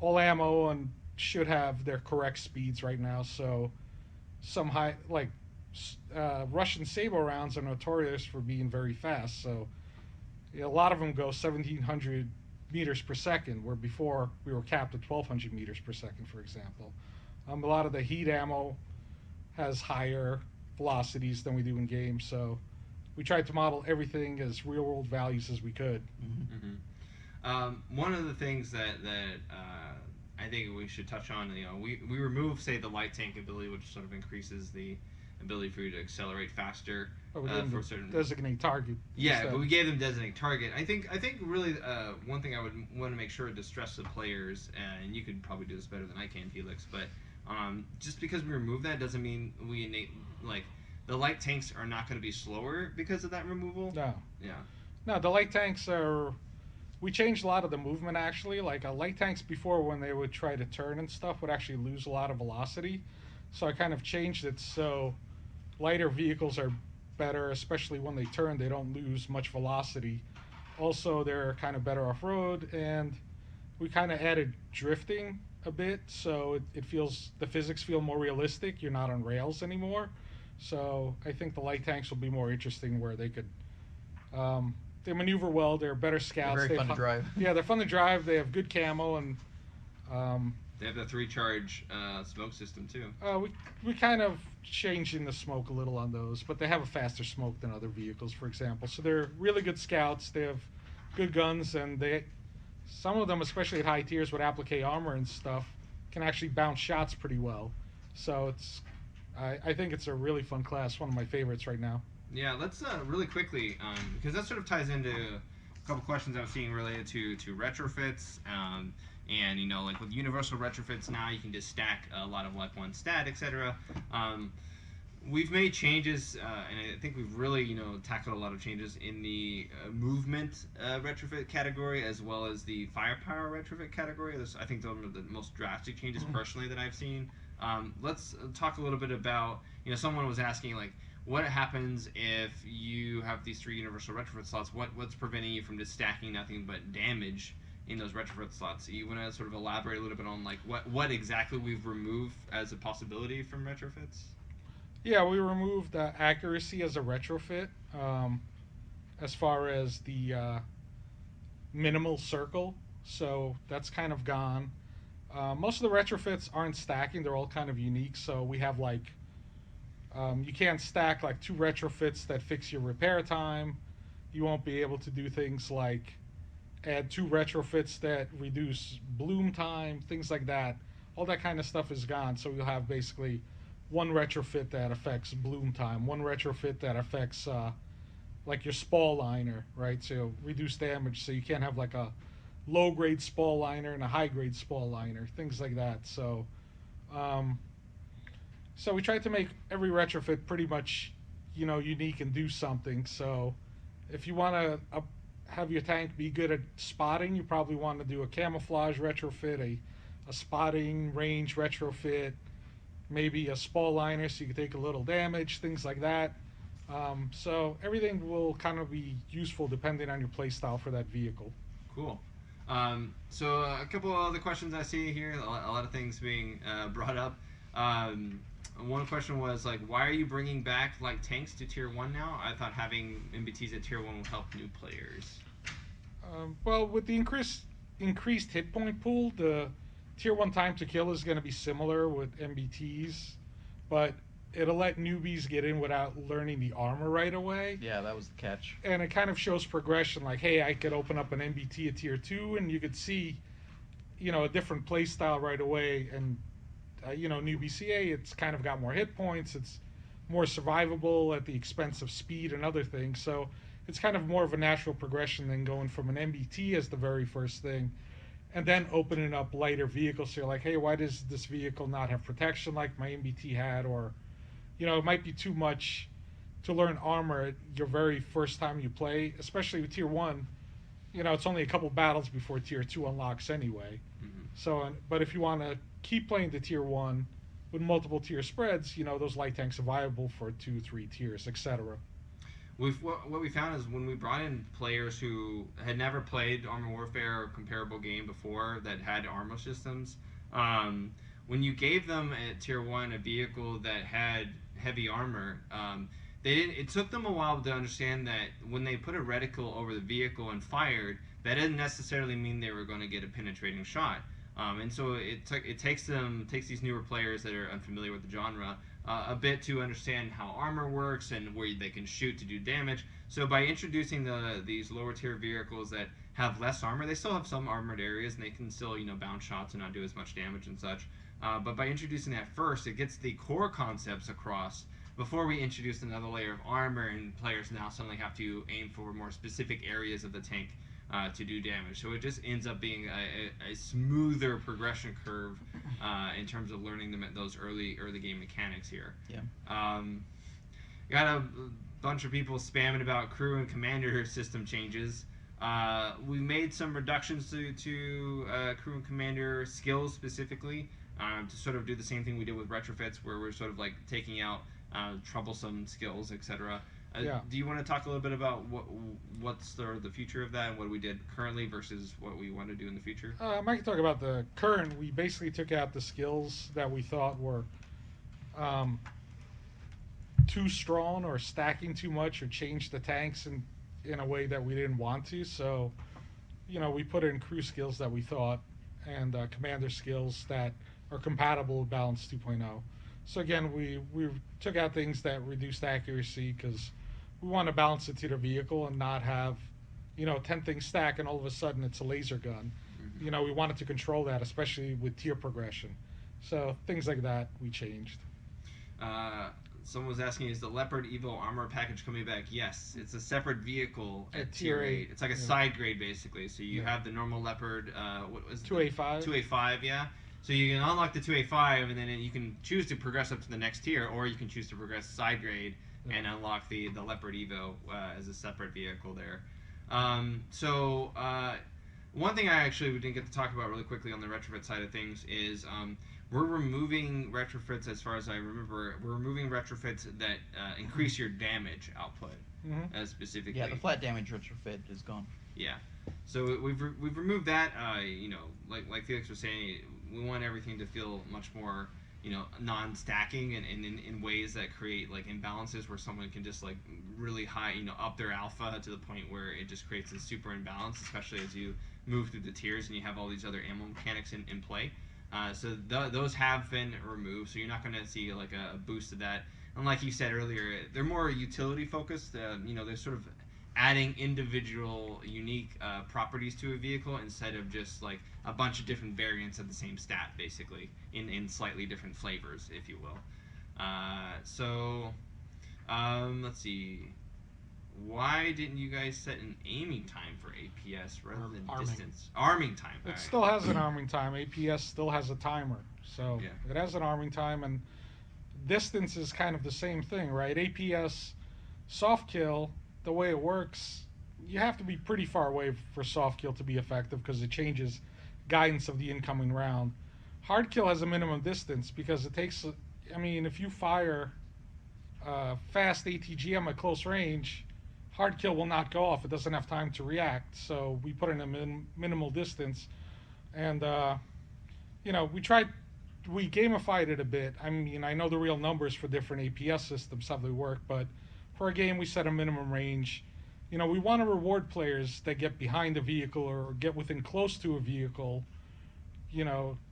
S2: All ammo and should have their correct speeds right now. So some high, Russian Saber rounds are notorious for being very fast. So a lot of them go 1,700 meters per second, where before we were capped at 1,200 meters per second, for example. A lot of the heat ammo has higher velocities than we do in game, so we tried to model everything as real-world values as we could.
S1: Mm-hmm. One of the things that I think we should touch on, we remove, say, the light tank ability, which sort of increases the ability for you to accelerate faster
S2: But we
S1: for
S2: didn't
S1: certain
S2: designate target.
S1: Yeah,
S2: instead.
S1: but we gave them designate target. I think really one thing I would want to make sure to stress to the players, and you could probably do this better than I can, Felix, but just because we remove that doesn't mean the light tanks are not going to be slower because of that removal.
S2: No.
S1: Yeah.
S2: No, the light tanks are. We changed a lot of the movement actually. Light tanks before, when they would try to turn and stuff, would actually lose a lot of velocity. So I kind of changed it so lighter vehicles are better, especially when they turn. They don't lose much velocity. Also, they're kind of better off road, and we kind of added drifting a bit, so the physics feel more realistic. You're not on rails anymore. So I think the light tanks will be more interesting, where they could. They maneuver well. They're better scouts.
S3: They're very fun to drive.
S2: Yeah, they're fun to drive. They have good camo, and
S1: They have the 3-charge smoke system too.
S2: we kind of changed in the smoke a little on those, but they have a faster smoke than other vehicles, for example. So they're really good scouts. They have good guns, and some of them, especially at high tiers with applique armor and stuff, can actually bounce shots pretty well. So I think it's a really fun class. One of my favorites right now.
S1: Yeah, let's really quickly, because that sort of ties into a couple questions I was seeing related to retrofits. And with universal retrofits now, you can just stack a lot of one stat, etc. We've made changes, and I think we've really tackled a lot of changes in the movement retrofit category, as well as the firepower retrofit category. I think those are the most drastic changes personally that I've seen. Let's talk a little bit about, someone was asking what happens if you have these 3 universal retrofit slots? What's preventing you from just stacking nothing but damage in those retrofit slots? You want to sort of elaborate a little bit on what exactly we've removed as a possibility from retrofits?
S2: Yeah, we removed accuracy as a retrofit, as far as the minimal circle. So that's kind of gone. Most of the retrofits aren't stacking. They're all kind of unique. So we have you can't stack 2 retrofits that fix your repair time. You won't be able to do things like add 2 retrofits that reduce bloom time, things like that. All that kind of stuff is gone. So you'll have basically 1 retrofit that affects bloom time, 1 retrofit that affects your spall liner, right? So reduce damage. So you can't have a low-grade spall liner and a high-grade spall liner, things like that. So so we tried to make every retrofit pretty much unique and do something. So If you want to have your tank be good at spotting, you probably want to do a camouflage retrofit, a spotting range retrofit, maybe a spall liner so you can take a little damage, things like that. So everything will kind of be useful depending on your playstyle for that vehicle.
S1: Cool. So a couple of other questions I see here, a lot of things being brought up. One question was like, why are you bringing back light tanks to Tier 1 now? I thought having MBTs at Tier 1 will help new players.
S2: Well, with the increased hit point pool, the Tier 1 time to kill is going to be similar with MBTs, but it'll let newbies get in without learning the armor right away.
S3: Yeah, that was the catch.
S2: And it kind of shows progression, like, hey, I could open up an MBT at Tier 2, and you could see, a different play style right away. And, newbie CA, it's kind of got more hit points. It's more survivable at the expense of speed and other things. So it's kind of more of a natural progression than going from an MBT as the very first thing and then opening up lighter vehicles. So you're like, hey, why does this vehicle not have protection like my MBT had? Or, it might be too much to learn armor your very first time you play, especially with Tier 1. It's only a couple battles before Tier 2 unlocks anyway.
S1: Mm-hmm.
S2: So, but if you want to keep playing the Tier 1 with multiple tier spreads, those light tanks are viable for 2, 3 tiers, etc.
S1: What we found is when we brought in players who had never played Armor Warfare or comparable game before that had armor systems, when you gave them at Tier 1 a vehicle that had heavy armor, it took them a while to understand that when they put a reticle over the vehicle and fired, that didn't necessarily mean they were going to get a penetrating shot. And so it takes these newer players that are unfamiliar with the genre a bit to understand how armor works and where they can shoot to do damage. So by introducing these lower tier vehicles that have less armor, they still have some armored areas and they can still bounce shots and not do as much damage and such. But by introducing that first, it gets the core concepts across before we introduce another layer of armor, and players now suddenly have to aim for more specific areas of the tank to do damage. So it just ends up being a smoother progression curve in terms of learning those early game mechanics here.
S3: Yeah.
S1: Got a bunch of people spamming about crew and commander system changes. We made some reductions to crew and commander skills specifically to sort of do the same thing we did with retrofits, where we're sort of like taking out troublesome skills, etc.
S2: Yeah.
S1: Do you want to talk a little bit about what's the future of that and what we did currently versus what we want to do in the future?
S2: I can talk about the current. We basically took out the skills that we thought were too strong or stacking too much or changed the tanks in a way that we didn't want to. So, we put in crew skills that we thought and commander skills that are compatible with Balance 2.0. So again, we took out things that reduced accuracy because we want to balance it to the vehicle and not have, 10 things stack and all of a sudden it's a laser gun.
S1: Mm-hmm.
S2: We wanted to control that, especially with tier progression. So things like that we changed.
S1: Someone was asking, is the Leopard Evo armor package coming back? Yes, it's a separate vehicle at Tier 8. It's like a side grade basically. So you have the normal Leopard, what was it?
S2: 2A5.
S1: 2A5, yeah. So you can unlock the 2A5, and then you can choose to progress up to the next tier, or you can choose to progress side grade and unlock the Leopard Evo as a separate vehicle there. One thing we didn't get to talk about really quickly on the retrofit side of things is we're removing retrofits, as far as I remember, we're removing retrofits that increase your damage output, specifically.
S3: Yeah, the flat damage retrofit is gone.
S1: Yeah. So we've removed that. Like Felix was saying, we want everything to feel much more, non-stacking and in ways that create like imbalances where someone can just like really high, up their alpha to the point where it just creates a super imbalance, especially as you move through the tiers and you have all these other ammo mechanics in play. So those have been removed, so you're not going to see like a boost of that. And like you said earlier, they're more utility focused. They're sort of adding individual unique properties to a vehicle instead of just like a bunch of different variants of the same stat, basically in slightly different flavors, if you will. Let's see. Why didn't you guys set an aiming time for APS rather than distance? Arming time.
S2: It still has an arming time. APS still has a timer. So it has an arming time, and distance is kind of the same thing, right? APS soft kill the way it works, you have to be pretty far away for soft kill to be effective because it changes guidance of the incoming round. Hard kill has a minimum distance because it takes. I mean, if you fire fast ATGM at close range, hard kill will not go off. It doesn't have time to react. So we put in a minimal distance, and we gamified it a bit. I mean, I know the real numbers for different APS systems, how they work, but for a game we set a minimum range. We want to reward players that get behind a vehicle or get within close to a vehicle,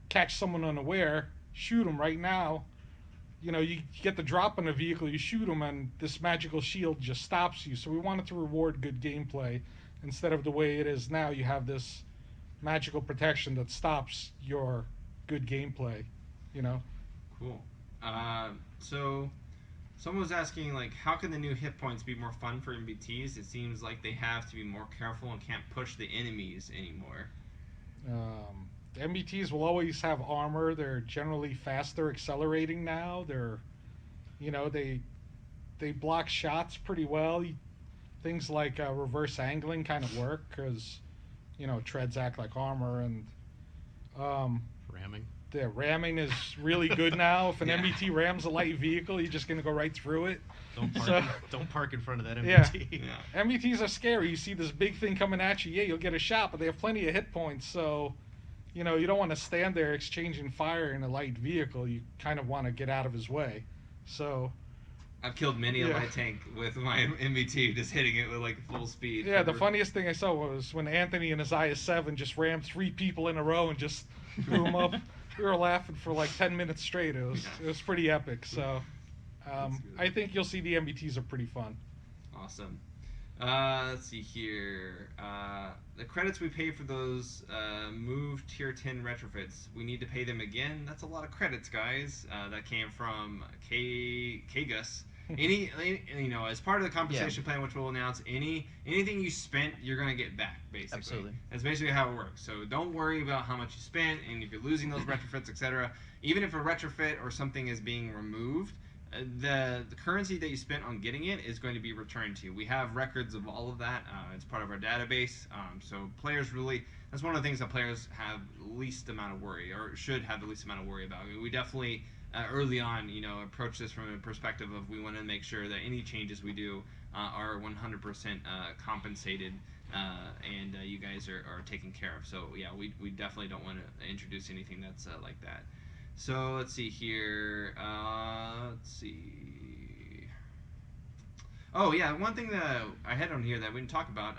S2: catch someone unaware, shoot them right now. You get the drop on a vehicle, you shoot them, and this magical shield just stops you. So we wanted to reward good gameplay instead of the way it is now. You have this magical protection that stops your good gameplay.
S1: Cool. So someone was asking, like, how can the new hit points be more fun for MBTs? It seems like they have to be more careful and can't push the enemies anymore.
S2: The MBTs will always have armor. They're generally faster accelerating now. They block shots pretty well. Things like reverse angling kind of work because, treads act like armor, and
S4: Ramming.
S2: the ramming is really good now. If an
S1: Yeah.
S2: MBT rams a light vehicle, you're just going to go right through it.
S4: Don't park in front of that
S2: Yeah.
S4: MBT.
S1: Yeah.
S2: MBTs are scary. You see this big thing coming at you, you'll get a shot, but they have plenty of hit points, so you don't want to stand there exchanging fire in a light vehicle. You kind of want to get out of his way. So
S1: I've killed many a
S2: Yeah.
S1: light tank with my MBT, just hitting it with like full speed.
S2: yeah, the funniest thing I saw was when Anthony and his IS-7 just rammed 3 people in a row and just threw them up. We were laughing for like 10 minutes straight. It was pretty epic. So I think you'll see the MBTs are pretty fun.
S1: Awesome. Let's see here. The credits we pay for those move tier 10 retrofits, we need to pay them again. That's a lot of credits, guys. That came from Gus. As part of the compensation plan, which we'll announce, anything you spent, you're gonna get back, basically.
S3: Absolutely.
S1: That's basically how it works. So don't worry about how much you spent, and if you're losing those retrofits, etc. Even if a retrofit or something is being removed, the currency that you spent on getting it is going to be returned to you. We have records of all of that. It's part of our database. So players really, that's one of the things that players have least amount of worry, or should have the least amount of worry about. We definitely early on, approach this from a perspective of we want to make sure that any changes we do are 100% compensated, and you guys are taken care of. So yeah, we definitely don't want to introduce anything that's like that. So let's see here. Let's see. Oh yeah, one thing that I had on here that we didn't talk about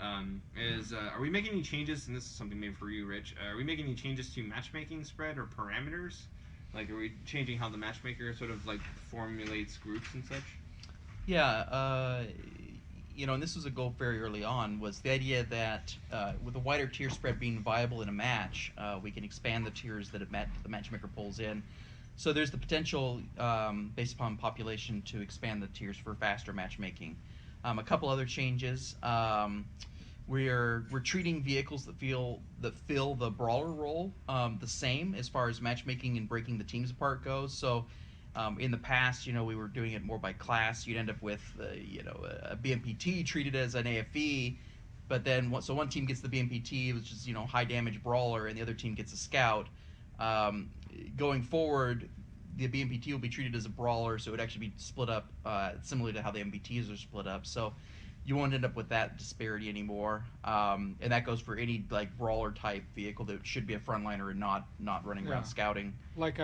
S1: is are we making any changes? And this is something maybe for you, Rich. Are we making any changes to matchmaking spread or parameters? Like, are we changing how the matchmaker sort of like formulates groups and such?
S3: Yeah, and this was a goal very early on, was the idea that with a wider tier spread being viable in a match, we can expand the tiers that the matchmaker pulls in. So there's the potential, based upon population, to expand the tiers for faster matchmaking. A couple other changes. We're treating vehicles that fill the brawler role the same as far as matchmaking and breaking the teams apart goes. So in the past, we were doing it more by class. You'd end up with a BMPT treated as an AFE, but then one team gets the BMPT, which is high damage brawler, and the other team gets a scout. Going forward, the BMPT will be treated as a brawler, so it would actually be split up similarly to how the MBTs are split up. So you won't end up with that disparity anymore, and that goes for any like brawler type vehicle that should be a frontliner and not running around scouting.
S2: Like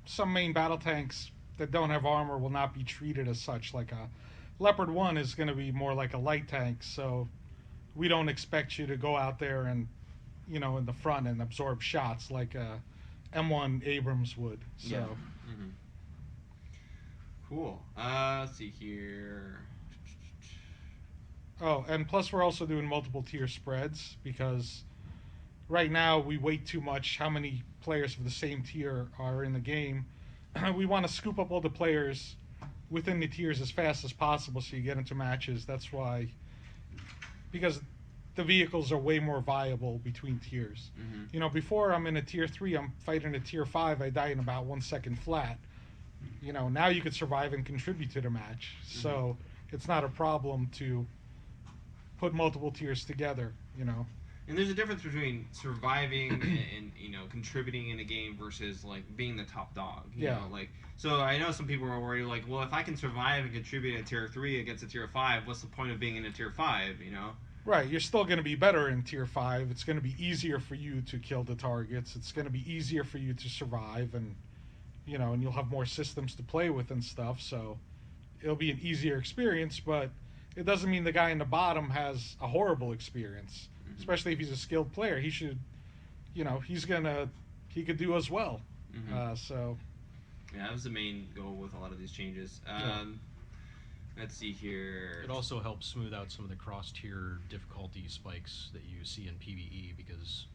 S2: some main battle tanks that don't have armor will not be treated as such. Like a Leopard 1 is going to be more like a light tank, so we don't expect you to go out there and in the front and absorb shots like a M1 Abrams would. So.
S3: Yeah.
S1: Mm-hmm. Cool. Let's see here.
S2: Oh, and plus we're also doing multiple tier spreads because right now we weight too much how many players of the same tier are in the game. We want to scoop up all the players within the tiers as fast as possible so you get into matches. That's why, because the vehicles are way more viable between tiers.
S1: Mm-hmm.
S2: Before I'm in a tier 3, I'm fighting a tier 5, I die in about 1 second flat. Now you could survive and contribute to the match.
S1: Mm-hmm.
S2: So it's not a problem to put multiple tiers together. You know.
S1: And there's a difference between surviving and you know contributing in a game versus like being the top dog. You know, like so I know some people are worried like, well, if I can survive and contribute at tier 3 against a tier 5, what's the point of being in a tier 5? You know.
S2: Right, you're still going to be better in tier 5. It's going to be easier for you to kill the targets. It's going to be easier for you to survive, and you know, and you'll have more systems to play with and stuff. So it'll be an easier experience, but it doesn't mean the guy in the bottom has a horrible experience. Especially if he's a skilled player, he should, you know, he could do as well. So.
S1: Yeah, that was the main goal with a lot of these changes. Let's see here.
S4: It also helps smooth out some of the cross-tier difficulty spikes that you see in PvE because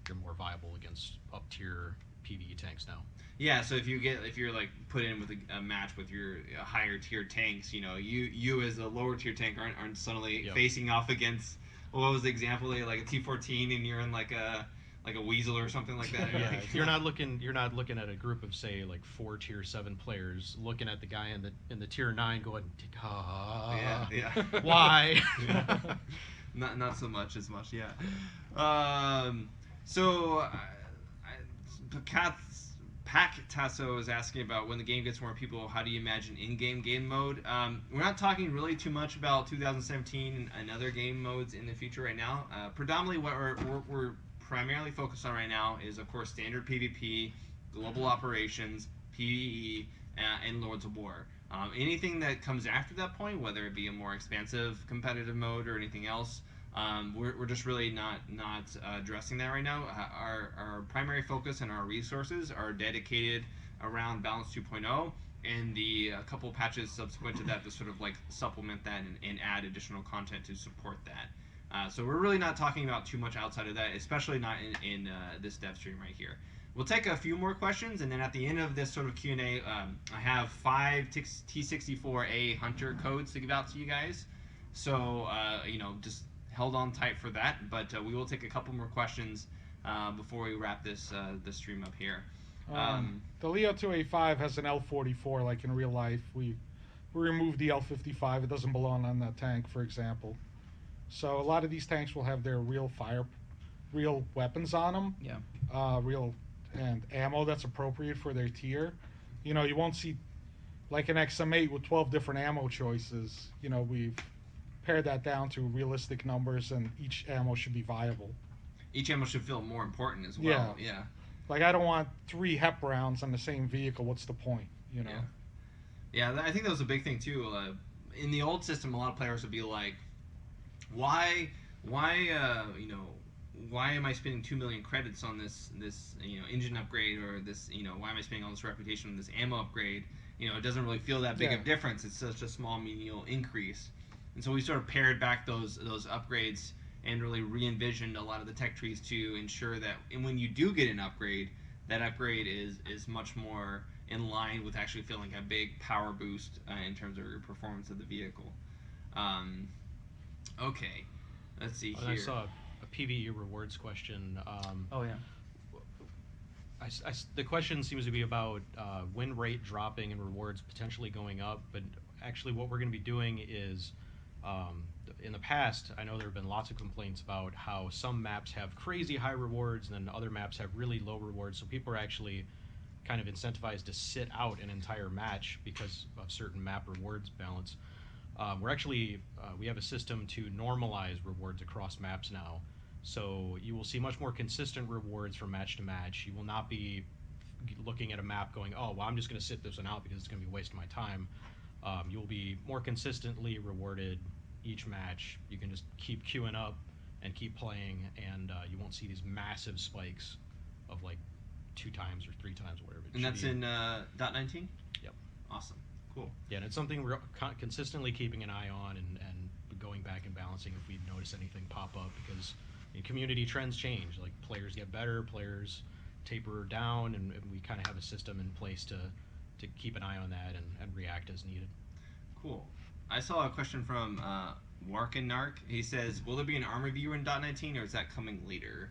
S4: you're more viable against up-tier PvE tanks now.
S1: Yeah, so if you're like put in with a match with your higher tier tanks, you know, you as a lower tier tank aren't suddenly facing off against. What was the example? Like a T14, and you're in like a weasel or something like that.
S4: Yeah, you're not looking at a group of say like 4 tier 7 players looking at the guy in the tier 9 going, why?
S1: Not so much as much. Yeah. So, Pac Tasso is asking about when the game gets more people, how do you imagine in-game game mode? We're not talking really too much about 2017 and other game modes in the future right now. Predominantly what we're primarily focused on right now is, of course, standard PvP, global operations, PvE, and Lords of War. Anything that comes after that point, whether it be a more expansive competitive mode or anything else, we're just really not addressing that right now. Our primary focus and our resources are dedicated around Balance 2.0 and the couple patches subsequent to that to sort of like supplement that and add additional content to support that. So we're really not talking about too much outside of that, especially not in this dev stream right here. We'll take a few more questions, and then at the end of this sort of Q&A, I have 5 T64A Hunter codes to give out to you guys. So, you know, just held on tight for that, but we will take a couple more questions before we wrap this stream up here.
S2: The Leo 2A5 has an L44 like in real life. We removed the L55. It doesn't belong on that tank, for example. So a lot of these tanks will have their real weapons on them.
S3: Yeah.
S2: Real and ammo that's appropriate for their tier. You know, you won't see like an XM8 with 12 different ammo choices. You know, we've pare that down to realistic numbers, and each ammo should be viable.
S1: Each ammo should feel more important as well. Yeah.
S2: Like, I don't want 3 HEP rounds on the same vehicle. What's the point, you know?
S1: Yeah, I think that was a big thing, too. In the old system, a lot of players would be like, why you know, why am I spending 2 million credits on this you know, engine upgrade, or this, you know, why am I spending all this reputation on this ammo upgrade? You know, it doesn't really feel that big of a difference. It's such a small menial increase. And so we sort of pared back those upgrades and really re-envisioned a lot of the tech trees to ensure that when you do get an upgrade, that upgrade is much more in line with actually feeling a big power boost in terms of your performance of the vehicle. Okay, let's see here.
S4: I saw a PvE rewards question.
S3: Oh yeah.
S4: The question seems to be about win rate dropping and rewards potentially going up, but actually what we're going to be doing is in the past, I know there have been lots of complaints about how some maps have crazy high rewards and then other maps have really low rewards, so people are actually kind of incentivized to sit out an entire match because of certain map rewards balance. We have a system to normalize rewards across maps now, so you will see much more consistent rewards from match to match. You will not be looking at a map going, oh, well, I'm just going to sit this one out because it's going to be wasting my time. You'll be more consistently rewarded each match. You can just keep queuing up and keep playing, and you won't see these massive spikes of like 2 times or 3 times or whatever.
S1: And that's in .19?
S4: Yep.
S1: Awesome. Cool.
S4: Yeah, and it's something we're consistently keeping an eye on and going back and balancing if we notice anything pop up, because community trends change. Like, players get better, players taper down, and we kind of have a system in place to keep an eye on that and react as needed.
S1: Cool. I saw a question from Warkenark. He says, will there be an armor viewer in .19, or is that coming later?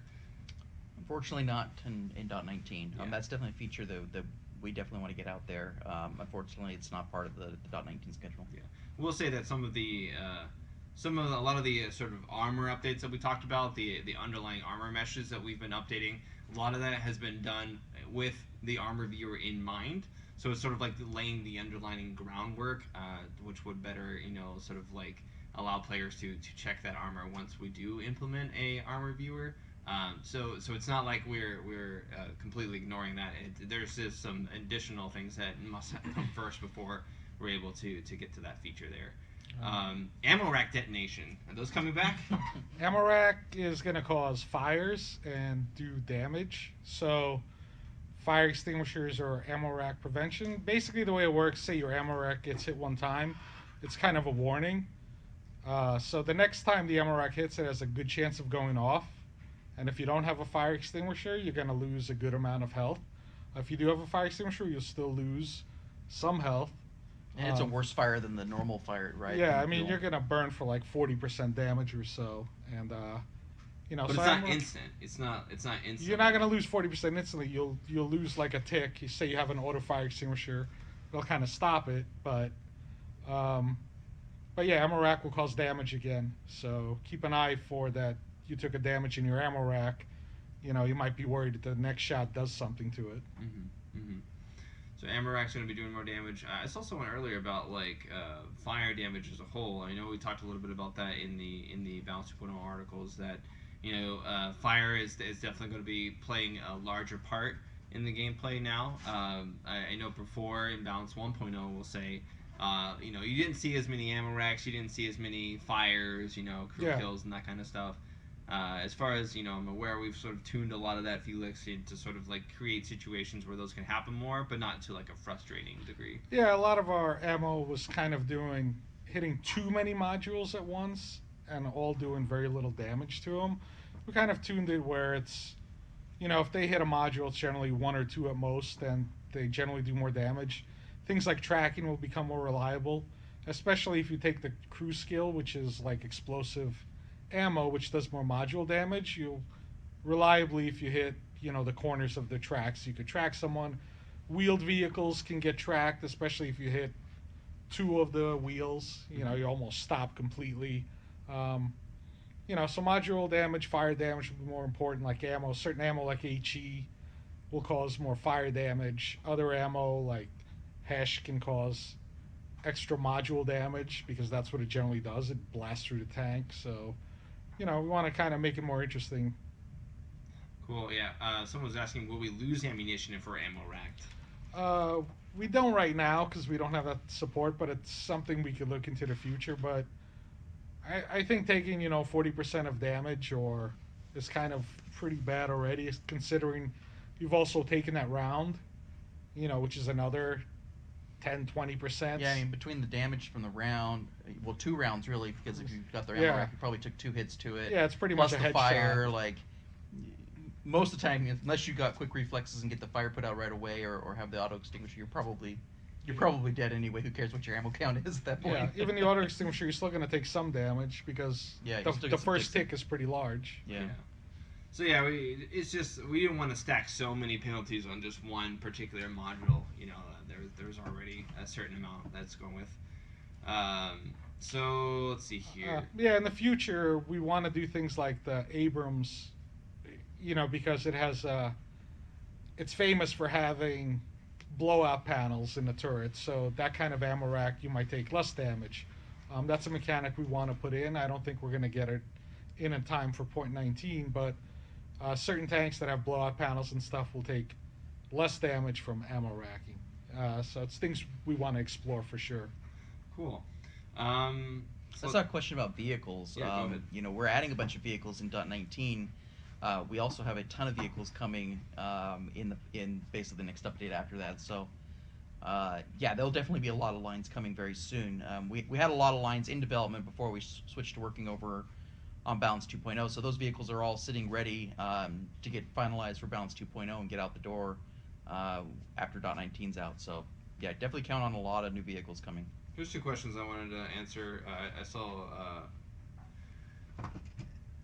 S3: Unfortunately not in .19.
S1: Yeah.
S3: That's definitely a feature that we definitely want to get out there. Unfortunately, it's not part of the .19 schedule.
S1: Yeah. We'll say that some of the a lot of the sort of armor updates that we talked about, the underlying armor meshes that we've been updating, a lot of that has been done with the armor viewer in mind. So it's sort of like laying the underlying groundwork, which would better, sort of like allow players to check that armor once we do implement a armor viewer. So it's not like we're completely ignoring that. There's just some additional things that must come first before we're able to get to that feature there. Ammo rack detonation. Are those coming back?
S2: Ammo rack is going to cause fires and do damage. So fire extinguishers or ammo rack prevention. Basically, the way it works, say your ammo rack gets hit one time, it's kind of a warning. So the next time the ammo rack hits, it has a good chance of going off. And if you don't have a fire extinguisher, you're going to lose a good amount of health. If you do have a fire extinguisher, you'll still lose some health.
S3: And it's a worse fire than the normal fire, right?
S2: Yeah, I mean, you're going to burn for like 40% damage or so. And,
S1: But
S2: so
S1: it's not instant. It's not instant.
S2: you're not going to lose 40% instantly. You'll lose like a tick. You say you have an auto fire extinguisher, it'll kind of stop it. But yeah, ammo rack will cause damage again. So keep an eye for that. You took a damage in your ammo rack. You might be worried that the next shot does something to it.
S1: So ammo rack's going to be doing more damage. I saw someone earlier about like fire damage as a whole. I know we talked a little bit about that in the Balance 2.0 articles. That fire is definitely going to be playing a larger part in the gameplay now. I know before in Balance 1.0, we'll say. You didn't see as many ammo racks, you didn't see as many fires, crew kills and that kind of stuff. As far as I'm aware, we've sort of tuned a lot of that Felix to sort of like create situations where those can happen more, but not to like a frustrating degree.
S2: Yeah, a lot of our ammo was kind of hitting too many modules at once and all doing very little damage to them. We kind of tuned it where it's, if they hit a module, it's generally one or two at most, and they generally do more damage. Things like tracking will become more reliable, especially if you take the crew skill, which is like explosive ammo, which does more module damage. You'll reliably, if you hit the corners of the tracks, you could track someone. Wheeled vehicles can get tracked, especially if you hit two of the wheels. You almost stop completely. So module damage, fire damage will be more important. Like ammo, certain ammo like HE will cause more fire damage. Other ammo like Hesh can cause extra module damage because that's what it generally does. It blasts through the tank. So we want to kind of make it more interesting.
S1: Cool, yeah. Someone was asking, will we lose ammunition if we're ammo racked?
S2: We don't right now because we don't have that support, but it's something we could look into the future. But I think taking 40% of damage is kind of pretty bad already, considering you've also taken that round, which is another 10-20%.
S3: Yeah, I mean, between the damage from the round, well, 2 rounds really, because if you've got the ammo rack, you probably took 2 hits to it.
S2: Yeah, it's pretty
S3: plus
S2: much a
S3: the
S2: headshot.
S3: fire, like, most of the time, unless you got quick reflexes and get the fire put out right away or have the auto extinguisher, you're probably dead anyway. Who cares what your ammo count is at that point?
S2: Yeah, even the auto extinguisher, you're still going to take some damage because the first tick is pretty large.
S3: Yeah.
S1: So yeah, we didn't want to stack so many penalties on just one particular module. There's already a certain amount that's going with. So let's see here.
S2: In the future, we want to do things like the Abrams, because it has it's famous for having blowout panels in the turret. So that kind of ammo rack, you might take less damage. That's a mechanic we want to put in. I don't think we're going to get it in time for 0.19, but certain tanks that have blowout panels and stuff will take less damage from ammo racking. So it's things we want to explore for sure.
S1: Cool.
S3: That's not a question about vehicles.
S1: Yeah, go ahead.
S3: We're adding a bunch of vehicles in .19. We also have a ton of vehicles coming in basically the next update after that. So there'll definitely be a lot of lines coming very soon. We had a lot of lines in development before we switched to working over on Balance 2.0. So those vehicles are all sitting ready to get finalized for Balance 2.0 and get out the door after .19's out. So yeah, definitely count on a lot of new vehicles coming.
S1: Here's 2 questions I wanted to answer. I saw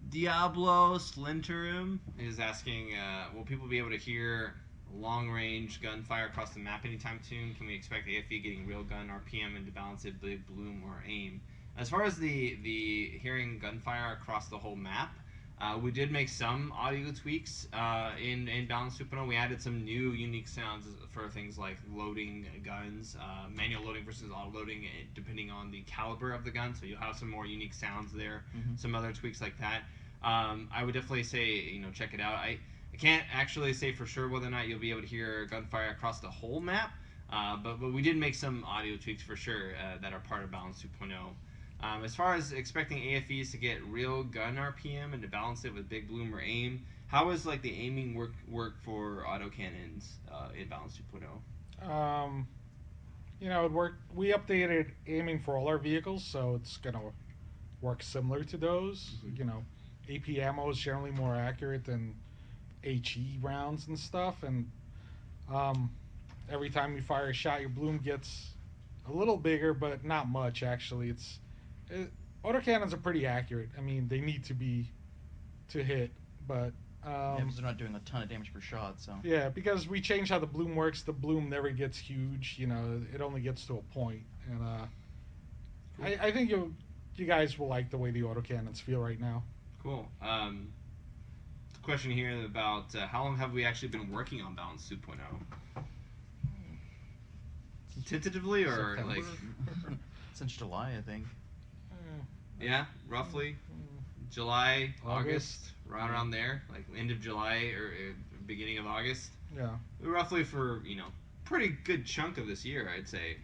S1: Diablo Slinterum is asking, will people be able to hear long-range gunfire across the map anytime soon? Can we expect AFV getting real gun RPM and to balance it, bloom, or aim? As far as the hearing gunfire across the whole map, we did make some audio tweaks in Balance 2.0. We added some new unique sounds for things like loading guns, manual loading versus auto loading, depending on the caliber of the gun. So you'll have some more unique sounds there, some other tweaks like that. I would definitely say, check it out. I can't actually say for sure whether or not you'll be able to hear gunfire across the whole map, but we did make some audio tweaks for sure that are part of Balance 2.0. As far as expecting AFEs to get real gun RPM and to balance it with big bloom or aim, how is like the aiming work for autocannons in Balance 2.0?
S2: It worked. We updated aiming for all our vehicles, so it's gonna work similar to those. AP ammo is generally more accurate than HE rounds and stuff, and every time you fire a shot, your bloom gets a little bigger, but not much actually. Autocannons are pretty accurate. I mean, they need to be to hit, but
S3: because they're not doing a ton of damage per shot. So
S2: yeah, because we changed how the bloom works. The bloom never gets huge. It only gets to a point, and I think you guys will like the way the autocannons feel right now.
S1: Cool. Question here about how long have we actually been working on Balance 2.0? Tentatively or
S2: September?
S1: like?
S3: Since July, I think.
S1: Yeah, roughly. July, August, right around there, like end of July or beginning of August.
S2: Yeah.
S1: Roughly for, pretty good chunk of this year, I'd say.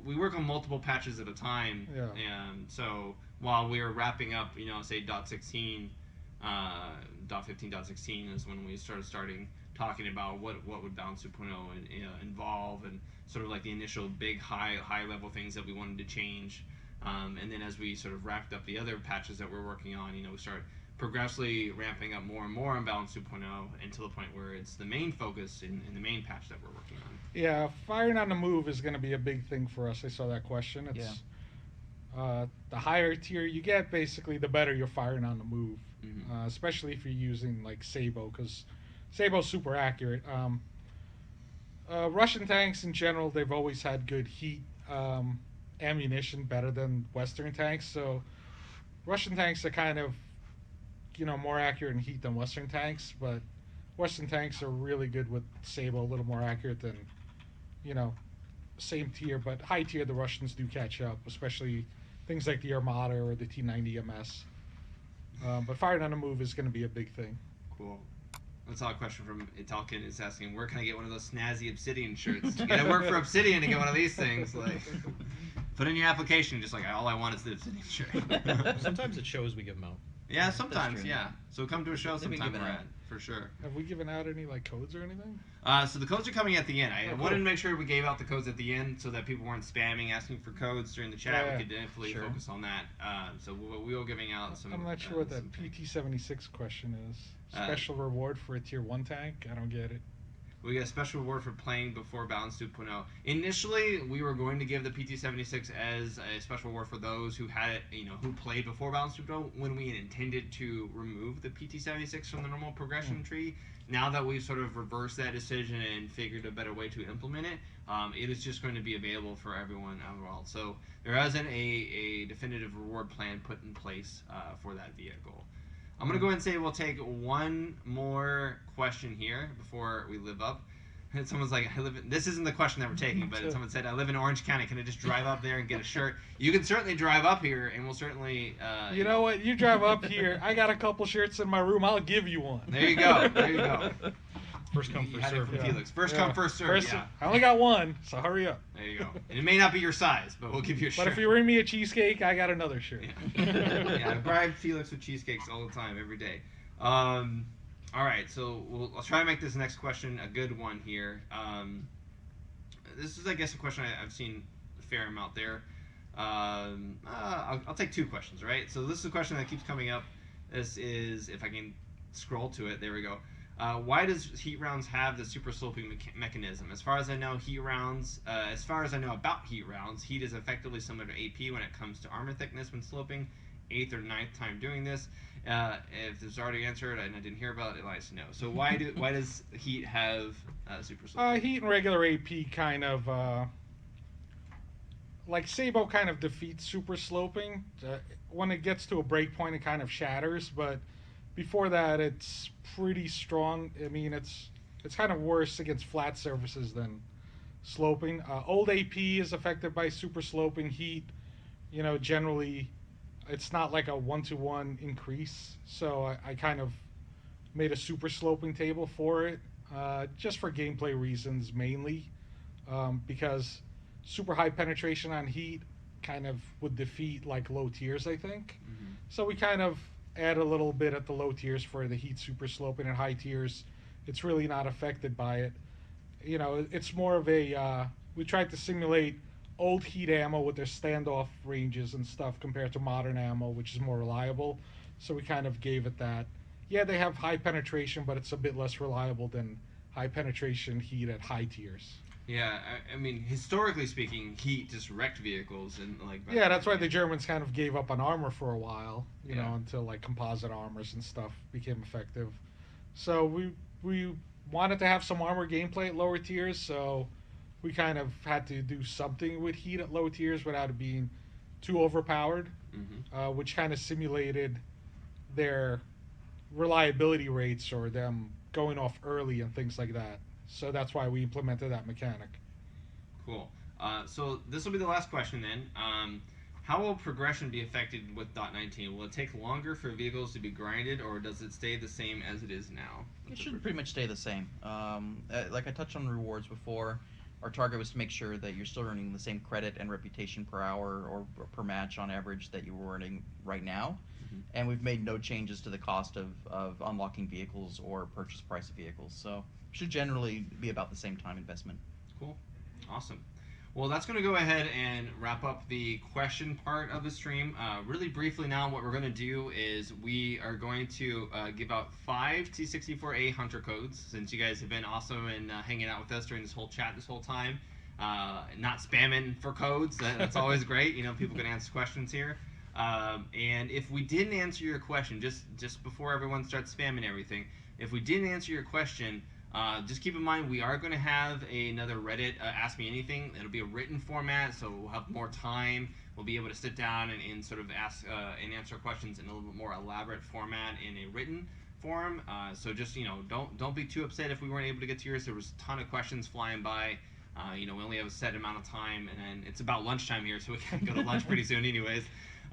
S1: We work on multiple patches at a time.
S2: Yeah.
S1: And so while we were wrapping up, say .16, .15.16 is when we started talking about what would Balance 2.0 involve, and sort of like the initial big high level things that we wanted to change. And then as we sort of wrapped up the other patches that we're working on, we started progressively ramping up more and more on Balance 2.0 until the point where it's the main focus in the main patch that we're working on.
S2: Yeah, firing on the move is going to be a big thing for us. I saw that question. It's the higher tier you get, basically, the better you're firing on the move. Especially if you're using like Sabo, because Sabo's super accurate. Russian tanks in general, they've always had good heat ammunition, better than Western tanks. So Russian tanks are kind of more accurate in heat than Western tanks, but Western tanks are really good with Sabo, a little more accurate than same tier, but high tier the Russians do catch up, especially things like the Armada or the T90 MS. But firing on the move is going to be a big thing.
S1: Cool. I saw a question from Italkin. It's asking, where can I get one of those snazzy Obsidian shirts? You gotta work for Obsidian to get one of these things. Like, put in your application, just like, all I want is the Obsidian shirt.
S4: Sometimes it shows we give them out.
S1: Yeah, sometimes,
S3: true.
S1: yeah. So come to a show
S3: They've been
S1: sometime,
S3: given out.
S1: Brad, for sure.
S2: Have we given out any codes or anything?
S1: So the codes are coming at the end. I
S2: cool.
S1: wanted to make sure we gave out the codes at the end so that people weren't spamming, asking for codes during the chat.
S2: Yeah,
S1: We could definitely
S3: sure.
S1: focus on that. So we will giving out some.
S2: I'm not sure what that
S1: some-
S2: PT-76 question is. Special reward for a tier 1 tank? I don't get it.
S1: We get a special reward for playing before Balance 2.0. Initially, we were going to give the PT-76 as a special reward for those who had it, who played before Balance 2.0, when we had intended to remove the PT-76 from the normal progression tree. Now that we've sort of reversed that decision and figured a better way to implement it, it is just going to be available for everyone overall. So there isn't a definitive reward plan put in place for that vehicle. I'm going to go ahead and say we'll take one more question here before we live up. And someone's like, this isn't the question that we're taking, but someone said, I live in Orange County. Can I just drive up there and get a shirt? You can certainly drive up here, and we'll certainly...
S2: You know what? You drive up here. I got a couple shirts in my room. I'll give you one.
S1: There you go. There you go.
S4: First come,
S1: You
S4: first
S1: had it
S4: serve.
S1: from
S2: Yeah.
S1: Felix. First come, first serve, yeah.
S2: I only got one, so hurry up.
S1: There you go. And it may not be your size, but we'll give you a shirt.
S2: But if you bring me a cheesecake, I got another shirt.
S1: Yeah, I bribe Felix with cheesecakes all the time, every day. All right, so I'll try to make this next question a good one here. This is, I guess, a question I've seen a fair amount there. I'll take two questions, right? So this is a question that keeps coming up. This is, if I can scroll to it, there we go. Why does heat rounds have the super sloping mechanism? As far as I know, as far as I know about heat rounds, heat is effectively similar to AP when it comes to armor thickness when sloping. 8th or 9th time doing this. If there's already answered and I didn't hear about it, Elias, no. So why does heat have super sloping?
S2: Heat and regular AP kind of like Sabo kind of defeats super sloping. When it gets to a break point, it kind of shatters, but before that, it's pretty strong. I mean, it's kind of worse against flat surfaces than sloping. Old AP is affected by super sloping heat. You know, generally, it's not like a 1-to-1 increase. So I kind of made a super sloping table for it, just for gameplay reasons mainly, because super high penetration on heat kind of would defeat like low tiers, I think.
S1: Mm-hmm.
S2: So we kind of add a little bit at the low tiers for the heat super sloping, and high tiers, it's really not affected by it. You know, it's more of a we tried to simulate old heat ammo with their standoff ranges and stuff compared to modern ammo, which is more reliable. So we kind of gave it that. Yeah, they have high penetration, but it's a bit less reliable than high penetration heat at high tiers.
S1: Yeah, I mean, historically speaking, heat just wrecked vehicles and like.
S2: Yeah, that's why the Germans kind of gave up on armor for a while, you
S1: Yeah.
S2: know, until like composite armors and stuff became effective. So we wanted to have some armor gameplay at lower tiers, so we kind of had to do something with heat at low tiers without it being too overpowered,
S1: Mm-hmm.
S2: which kind of simulated their reliability rates or them going off early and things like that. So that's why we implemented that mechanic.
S1: Cool. So this will be the last question then. How will progression be affected with .19? Will it take longer for vehicles to be grinded, or does it stay the same as it is now?
S3: It should pretty much stay the same. Like I touched on rewards before, our target was to make sure that you're still earning the same credit and reputation per hour or per match on average that you were earning right now.
S1: Mm-hmm.
S3: And we've made no changes to the cost of unlocking vehicles or purchase price of vehicles. So should generally be about the same time investment.
S1: Cool. Awesome. Well, that's going to go ahead and wrap up the question part of the stream. Really briefly now, what we're going to do is we are going to give out 5 T64A Hunter codes, since you guys have been awesome and hanging out with us during this whole chat this whole time. Not spamming for codes. That's always great. You know, people can answer questions here. And if we didn't answer your question, just before everyone starts spamming everything, if we didn't answer your question, just keep in mind we are going to have another Reddit Ask Me Anything. It'll be a written format, so we'll have more time. We'll be able to sit down and sort of ask and answer questions in a little bit more elaborate format in a written form. So just, you know, don't be too upset if we weren't able to get to yours. There was a ton of questions flying by. You know, we only have a set amount of time, and then it's about lunchtime here, so we can go to lunch pretty soon anyways.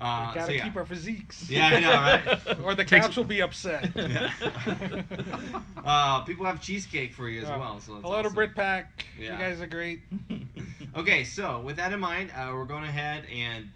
S2: We gotta
S1: so yeah.
S2: keep our physiques.
S1: Yeah, I know, right?
S2: Or the couch will be upset.
S1: Yeah. People have cheesecake for you as well. So that's
S2: hello to
S1: awesome.
S2: BritPack.
S1: Yeah.
S2: You guys are great.
S1: Okay, so with that in mind, we're going ahead and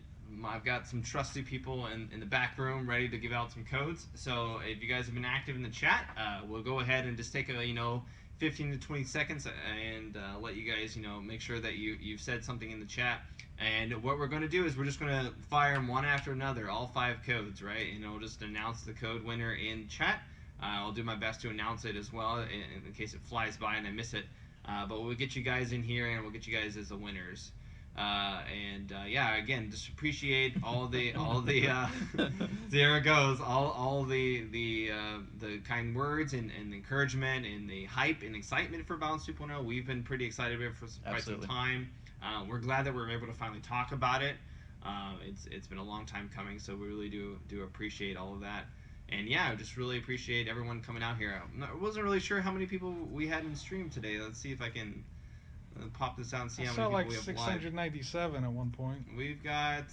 S1: I've got some trusty people in the back room ready to give out some codes. So if you guys have been active in the chat, we'll go ahead and just take a 15 to 20 seconds and let you guys make sure that you've said something in the chat. And what we're going to do is we're just going to fire them one after another, all 5 codes, right? And we'll just announce the code winner in chat. I'll do my best to announce it as well in case it flies by and I miss it. But we'll get you guys in here and we'll get you guys as the winners. Yeah, again, just appreciate all the there it goes, all the kind words and encouragement and the hype and excitement for Balance 2.0. We've been pretty excited about it for quite some time. We're glad that we're able to finally talk about it. It's been a long time coming, so we really do appreciate all of that. And yeah, I just really appreciate everyone coming out here. I wasn't really sure how many people we had in stream today. Let's see if I can pop this out and see how many people
S2: like
S1: we have
S2: 697 at one point.
S1: live. We've got,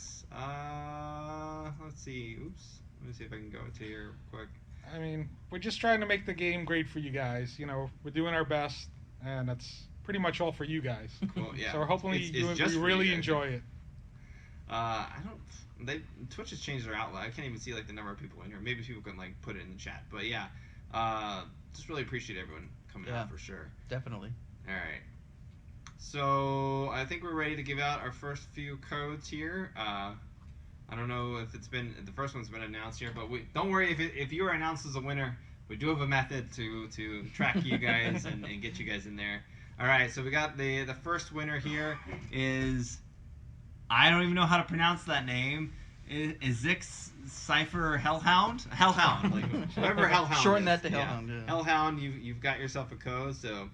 S1: let's see, oops. Let me see if I can go to here quick.
S2: I mean, we're just trying to make the game great for you guys. You know, we're doing our best, and that's pretty much all for you guys.
S1: Cool, yeah.
S2: So hopefully you really enjoy it.
S1: Twitch has changed their outlet. I can't even see like the number of people in here. Maybe people can like put it in the chat. But yeah, just really appreciate everyone coming out for sure.
S3: Definitely.
S1: All right. So I think we're ready to give out our first few codes here. I don't know if the first one's been announced here, but don't worry if you are announced as a winner. We do have a method to track you guys and get you guys in there. All right, so we got the first winner here is, I don't even know how to pronounce that name. Is Zix Cypher Hellhound? Hellhound, like whoever Hellhound.
S3: Shorten
S1: is.
S3: that to Hellhound. Yeah.
S1: Hellhound, you've got yourself a code. So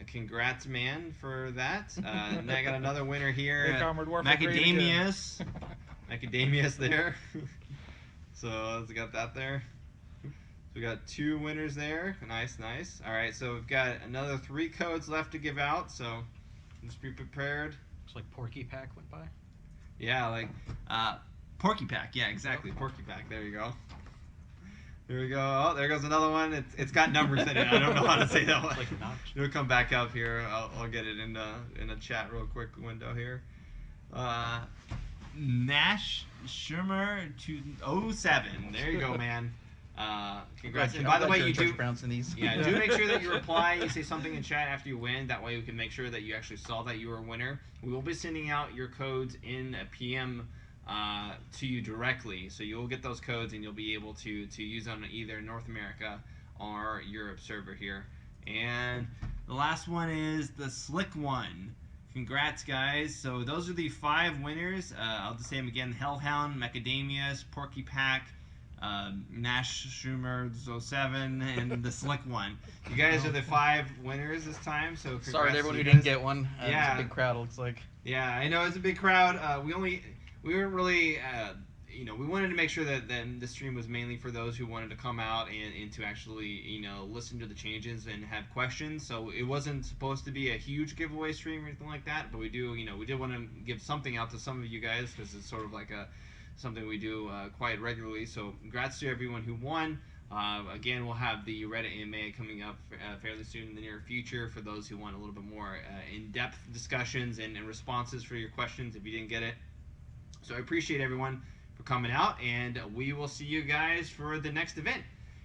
S1: congrats, man, for that. And I got another winner here.
S2: Make Armored Warfare great again.
S1: Macadamius. Macadamius there. So let's got that there. So we got 2 winners there. Nice, nice. All right, so we've got another 3 codes left to give out. So just be prepared.
S4: Looks like Porky Pack went by.
S1: Yeah, like Porky Pack. Yeah, exactly. Porky Pack. There you go. Here we go. Oh, there goes another one. It's got numbers in it. I don't know how to say that one.
S4: Like a notch.
S1: It'll come back up here. I'll get it in a chat real quick window here. Nash Schumer 207. There you go, man. Congrats. And by the way, you do
S3: pronouncing these.
S1: Yeah, do make sure that you reply. You say something in chat after you win. That way, we can make sure that you actually saw that you were a winner. We will be sending out your codes in a PM to you directly, so you'll get those codes and you'll be able to use on either North America or Europe server here. And the last one is the Slick One. Congrats, guys. So those are the 5 winners. I'll just say them again: Hellhound, Macadamius, Porky Pack, Nash Schumer 07, and the Slick One. You guys are the 5 winners this time. So congrats.
S3: Sorry to everyone who
S1: guys.
S3: didn't get one.
S1: Yeah,
S3: It's a big crowd. It looks like.
S1: Yeah, I know it's a big crowd. We weren't really, we wanted to make sure that the stream was mainly for those who wanted to come out and to actually, listen to the changes and have questions. So it wasn't supposed to be a huge giveaway stream or anything like that. But we do, we did want to give something out to some of you guys because it's sort of like something we do quite regularly. So congrats to everyone who won. Again, we'll have the Reddit AMA coming up fairly soon in the near future for those who want a little bit more in-depth discussions and responses for your questions if you didn't get it. So I appreciate everyone for coming out, and we will see you guys for the next event.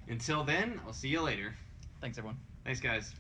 S1: Until then, I'll see you later.
S3: Thanks, everyone.
S1: Thanks, guys.